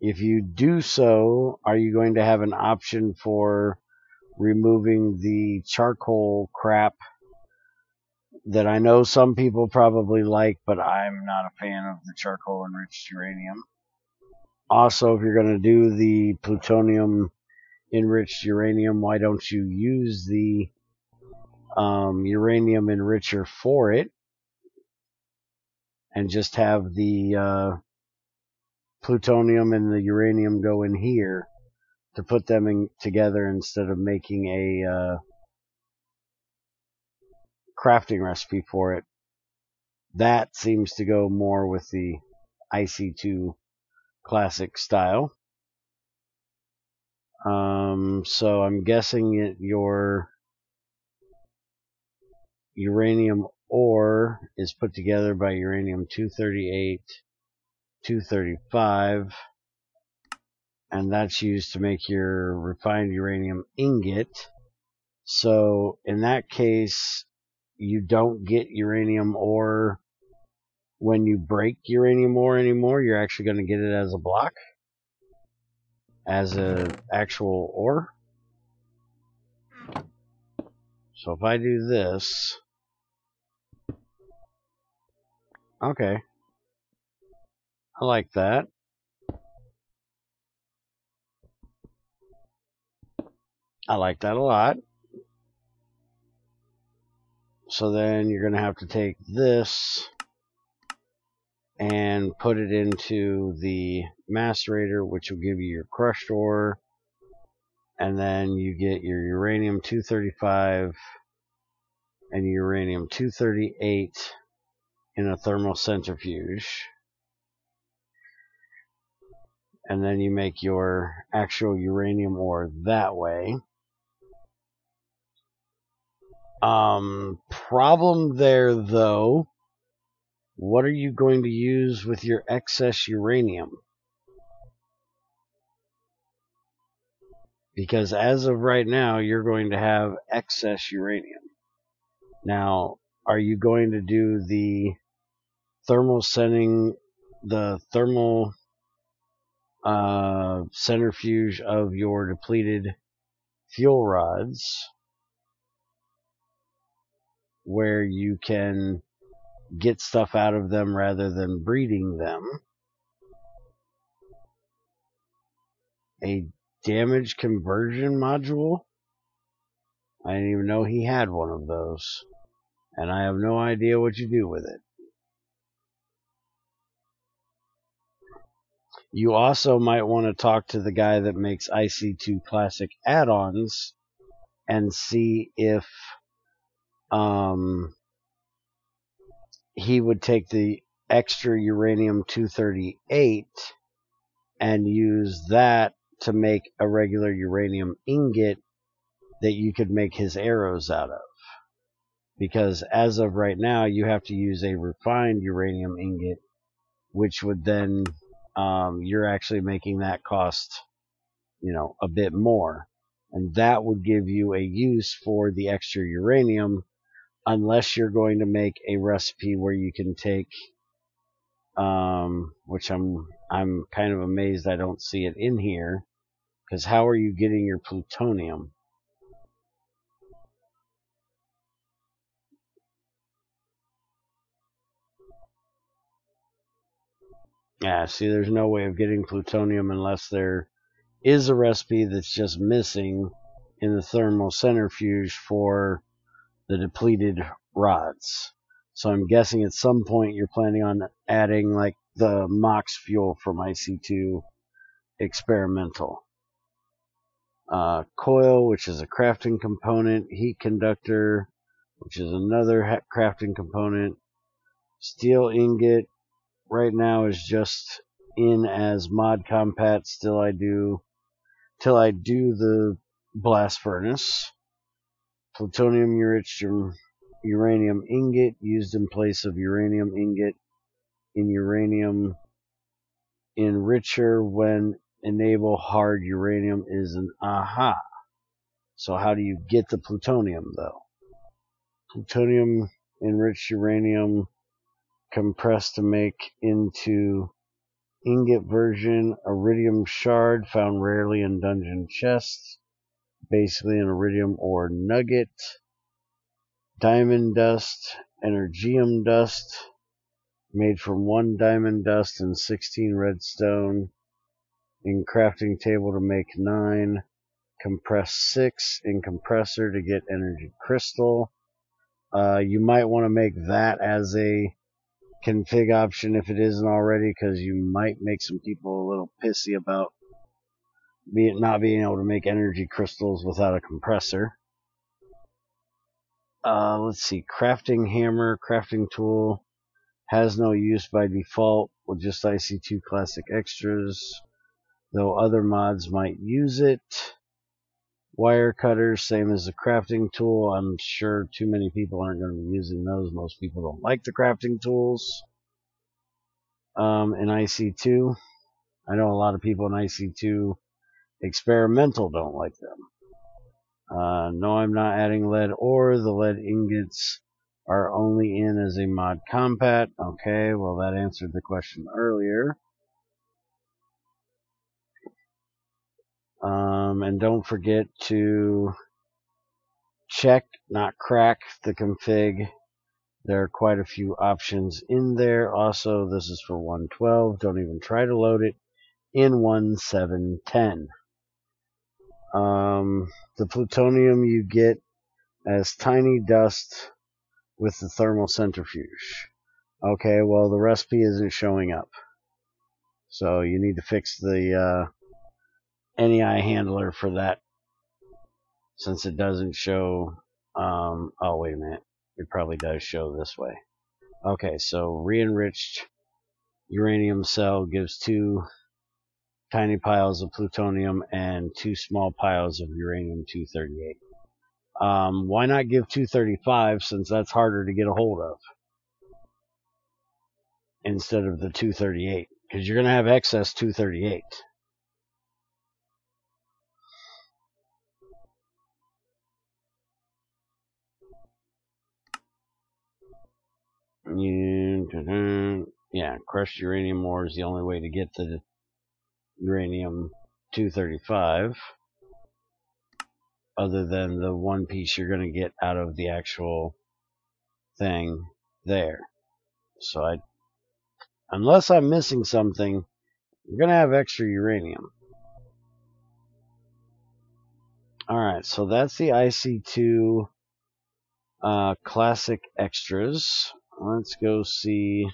If you do so, are you going to have an option for removing the charcoal crap that I know some people probably like, but I'm not a fan of the charcoal enriched uranium? Also, if you're going to do the plutonium enriched uranium, why don't you use the uranium enricher for it and just have the plutonium and the uranium go in here to put them in together instead of making a crafting recipe for it? That seems to go more with the IC2 Classic style. So I'm guessing your uranium ore is put together by uranium 238, 235, and that's used to make your refined uranium ingot. So in that case, you don't get uranium ore when you break uranium ore anymore. You're actually going to get it as a block, as an actual ore. So if I do this, okay, I like that. I like that a lot. So then you're going to have to take this and put it into the macerator, which will give you your crushed ore, and then you get your uranium 235 and uranium 238 in a thermal centrifuge, and then you make your actual uranium ore that way. Problem there though, what are you going to use with your excess uranium? Because as of right now, you're going to have excess uranium. Now, are you going to do the thermal centrifuge of your depleted fuel rods, where you can get stuff out of them rather than breeding them? A damage conversion module? I didn't even know he had one of those, and I have no idea what you do with it. You also might want to talk to the guy that makes IC2 Classic add-ons and see if he would take the extra uranium 238 and use that to make a regular uranium ingot that you could make his arrows out of. Because as of right now, you have to use a refined uranium ingot, which would then, you're actually making that cost, a bit more. And that would give you a use for the extra uranium, unless you're going to make a recipe where you can take, which I'm kind of amazed I don't see it in here, because how are you getting your plutonium? Yeah, see, there's no way of getting plutonium unless there is a recipe that's just missing in the thermal centrifuge for the depleted rods. So I'm guessing at some point you're planning on adding like the MOX fuel from IC2 experimental. Coil, which is a crafting component. Heat conductor, which is another crafting component. Steel ingot right now is just in as mod compat till I do the blast furnace. Plutonium enriched uranium ingot used in place of uranium ingot in uranium enricher when enable hard uranium is an aha. So how do you get the plutonium though? Plutonium enriched uranium compressed to make into ingot version, iridium shard, found rarely in dungeon chests, basically an iridium ore nugget, diamond dust, energium dust, made from 1 diamond dust and 16 redstone, in crafting table to make 9, compress 6 in compressor to get energy crystal. You might want to make that as a config option if it isn't already, because you might make some people a little pissy about not being able to make energy crystals without a compressor. Let's see, crafting hammer, crafting tool, has no use by default with just IC2 Classic extras, though other mods might use it. Wire cutters, same as the crafting tool. I'm sure too many people aren't going to be using those. Most people don't like the crafting tools. In IC2, I know a lot of people in IC2 experimental don't like them. No, I'm not adding lead ore. The lead ingots are only in as a mod compat. Okay, well that answered the question earlier. And don't forget to check, not crack, the config. There are quite a few options in there. Also, this is for 1.12. Don't even try to load it in 1.7.10. The plutonium you get as tiny dust with the thermal centrifuge. Okay, well the recipe isn't showing up. So you need to fix the NEI handler for that, since it doesn't show. Oh, wait a minute. It probably does show this way. Okay, so re-enriched uranium cell gives 2 tiny piles of plutonium and 2 small piles of uranium-238. Why not give 235, since that's harder to get a hold of, instead of the 238? Because you're going to have excess 238. Yeah, crushed uranium ore is the only way to get the uranium-235, other than the one piece you're going to get out of the actual thing there. So unless I'm missing something, you're going to have extra uranium. Alright, so that's the IC2 Classic extras. Let's go see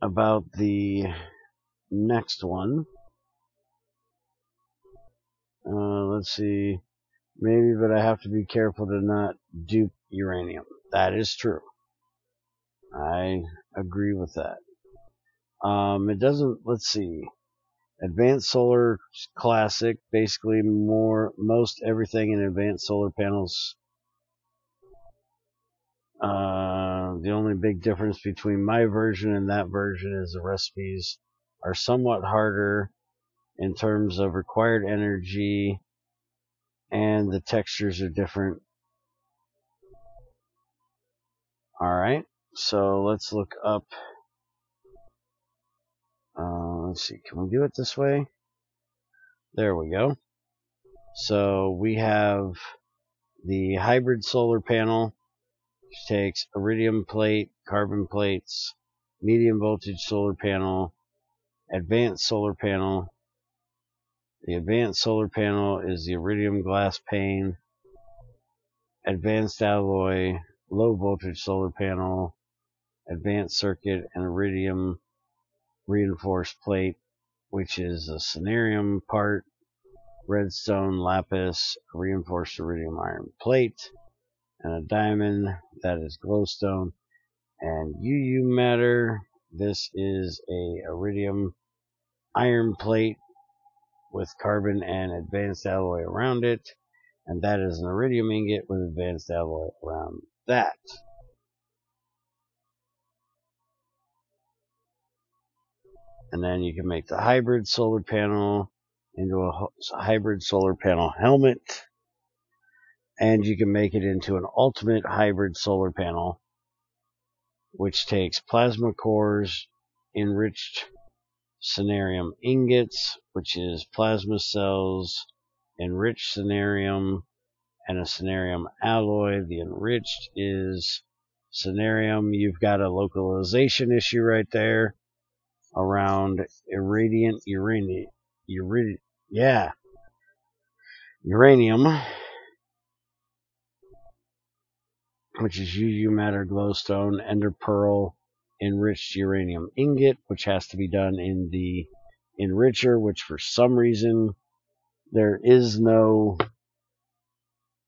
about the next one. Let's see. Maybe, but I have to be careful to not dupe uranium. That is true. I agree with that. It doesn't, let's see. Advanced Solar Classic, basically most everything in Advanced Solar Panels. The only big difference between my version and that version is the recipes are somewhat harder in terms of required energy, and the textures are different. Alright, so let's look up. Let's see, can we do it this way? There we go. So we have the hybrid solar panel, which takes iridium plate, carbon plates, medium voltage solar panel, advanced solar panel. The advanced solar panel is the iridium glass pane, advanced alloy, low voltage solar panel, advanced circuit, and iridium reinforced plate, which is a cenarium part, redstone, lapis, reinforced iridium iron plate, and a diamond that is glowstone, and UU matter. This is a iridium iron plate with carbon and advanced alloy around it, and that is an iridium ingot with advanced alloy around that. And then you can make the hybrid solar panel into a hybrid solar panel helmet, and you can make it into an ultimate hybrid solar panel, which takes plasma cores, enriched Cenarium ingots, which is plasma cells, enriched Cenarium, and a Cenarium alloy. The enriched is Cenarium. You've got a localization issue right there around irradiant uranium, which is UU matter glowstone, ender pearl, enriched uranium ingot, which has to be done in the enricher, which for some reason there is no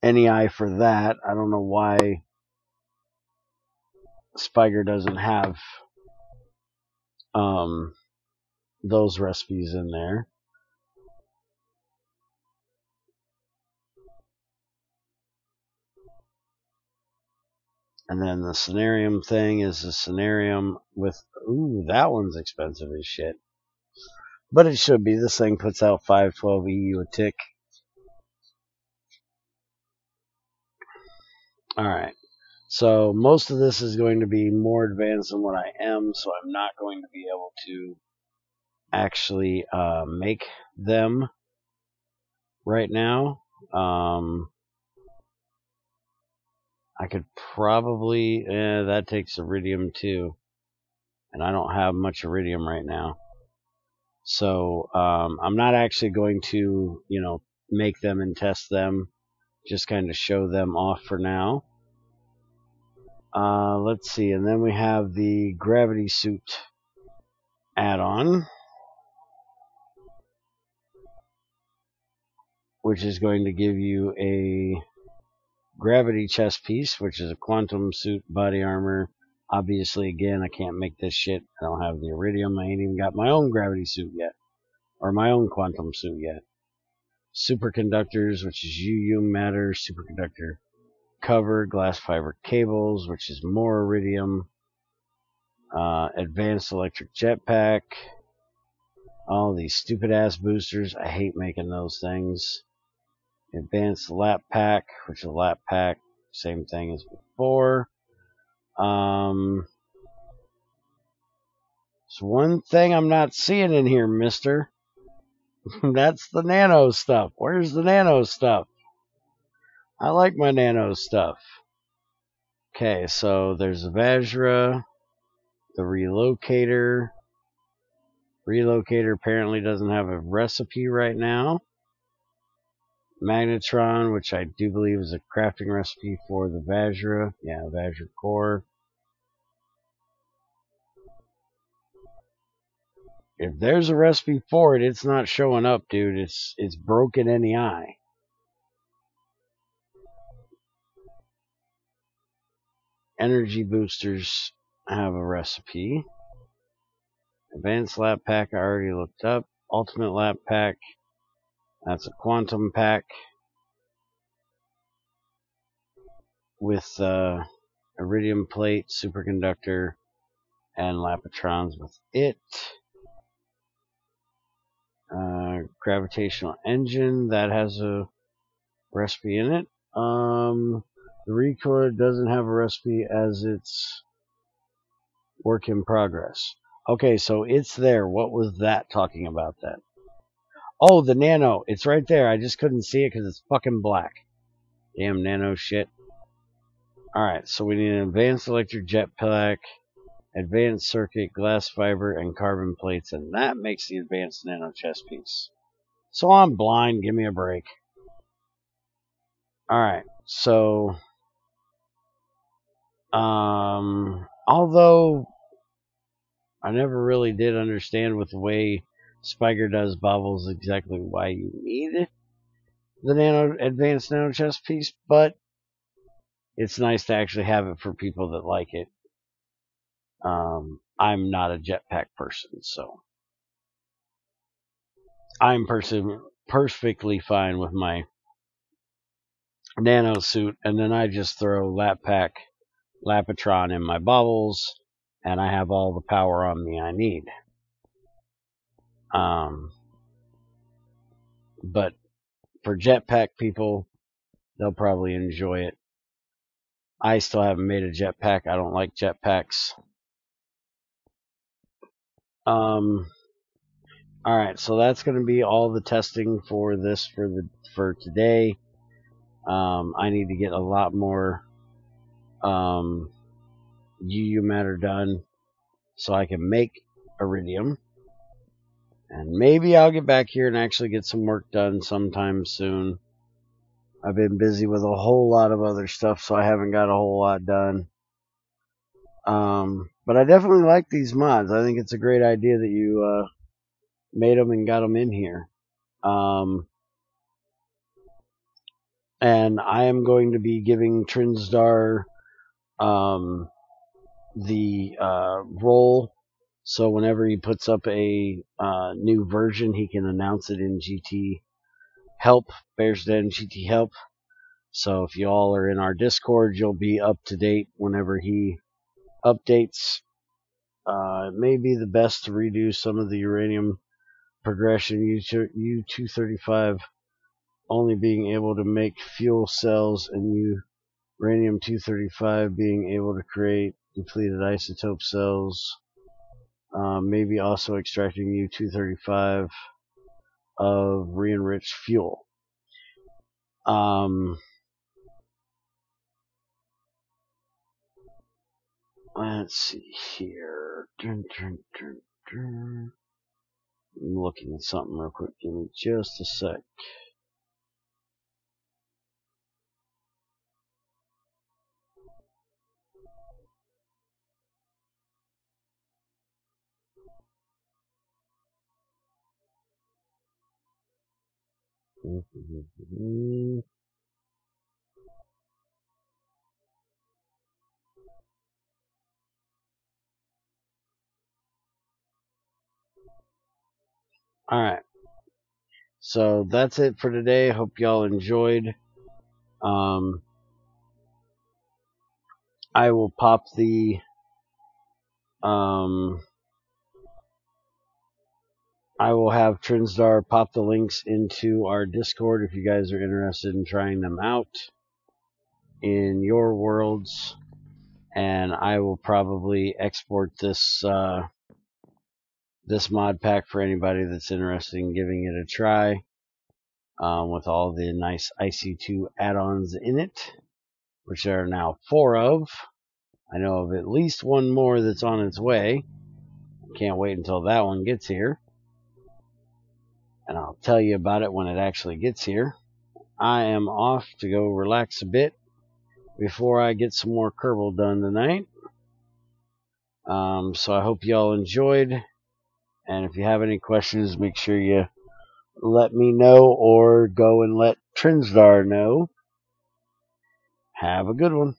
NEI for that. I don't know why Spiger doesn't have those recipes in there. And then the Cenarium thing is the Cenarium with, ooh, that one's expensive as shit. But it should be. This thing puts out 512 EU a tick. Alright. So most of this is going to be more advanced than what I am, so I'm not going to be able to actually make them right now. I could probably, that takes iridium too, and I don't have much iridium right now. So I'm not actually going to, make them and test them, just kind of show them off for now. Let's see, and then we have the gravity suit add-on, which is going to give you a gravity chest piece, which is a quantum suit body armor. Obviously, again, I can't make this shit. I don't have the iridium. I ain't even got my own gravity suit yet, or my own quantum suit yet. Superconductors, which is UU matter superconductor cover, glass fiber cables, which is more iridium. Advanced electric jetpack. All these stupid ass boosters. I hate making those things. Advanced lap pack, which is a lap pack, same thing as before. So one thing I'm not seeing in here, mister. That's the nano stuff. Where's the nano stuff? I like my nano stuff. Okay, so there's the Vajra, the relocator. Relocator apparently doesn't have a recipe right now. Magnetron, which I do believe is a crafting recipe for the Vajra. Yeah, Vajra core. If there's a recipe for it, it's not showing up, dude. It's broken NEI. Energy boosters have a recipe. Advanced lap pack I already looked up. Ultimate lap pack. That's a quantum pack with iridium plate, superconductor, and lapatrons with it. Gravitational engine, that has a recipe in it. The record doesn't have a recipe as it's work in progress. Okay, so it's there. What was that talking about then? Oh, the nano. It's right there. I just couldn't see it because it's fucking black. Damn nano shit. Alright, so we need an advanced electric jetpack, advanced circuit, glass fiber, and carbon plates, and that makes the advanced nano chest piece. So I'm blind. Give me a break. Alright, so although I never really did understand with the way Spiker does bobbles exactly why you need the advanced nano chest piece, but it's nice to actually have it for people that like it. I'm not a jetpack person, so I'm perfectly fine with my nano suit, and then I just throw Lapatron in my bobbles, and I have all the power on me I need. But for jetpack people, they'll probably enjoy it. I still haven't made a jetpack. I don't like jetpacks. Alright, so that's going to be all the testing for this for today. I need to get a lot more UU matter done so I can make iridium. And maybe I'll get back here and actually get some work done sometime soon. I've been busy with a whole lot of other stuff, so I haven't got a whole lot done. But I definitely like these mods. I think it's a great idea that you made them and got them in here. And I am going to be giving Trinsdar the role, so whenever he puts up a new version, he can announce it in GT Help, Bears Den GT Help. So if you all are in our Discord, you'll be up to date whenever he updates. It may be the best to redo some of the uranium progression. U-235 only being able to make fuel cells, and uranium-235 being able to create depleted isotope cells. Maybe also extracting U-235 of re-enriched fuel. Let's see here. I'm looking at something real quick. Give me just a sec. Alright. So that's it for today. Hope y'all enjoyed. I will pop the I will have Trinsdar pop the links into our Discord if you guys are interested in trying them out in your worlds. And I will probably export this this mod pack for anybody that's interested in giving it a try, with all the nice IC2 add-ons in it, which there are now 4 of. I know of at least one more that's on its way. Can't wait until that one gets here, and I'll tell you about it when it actually gets here. I am off to go relax a bit before I get some more Kerbal done tonight. So I hope y'all enjoyed, and if you have any questions, make sure you let me know or go and let Trinsdar know. Have a good one.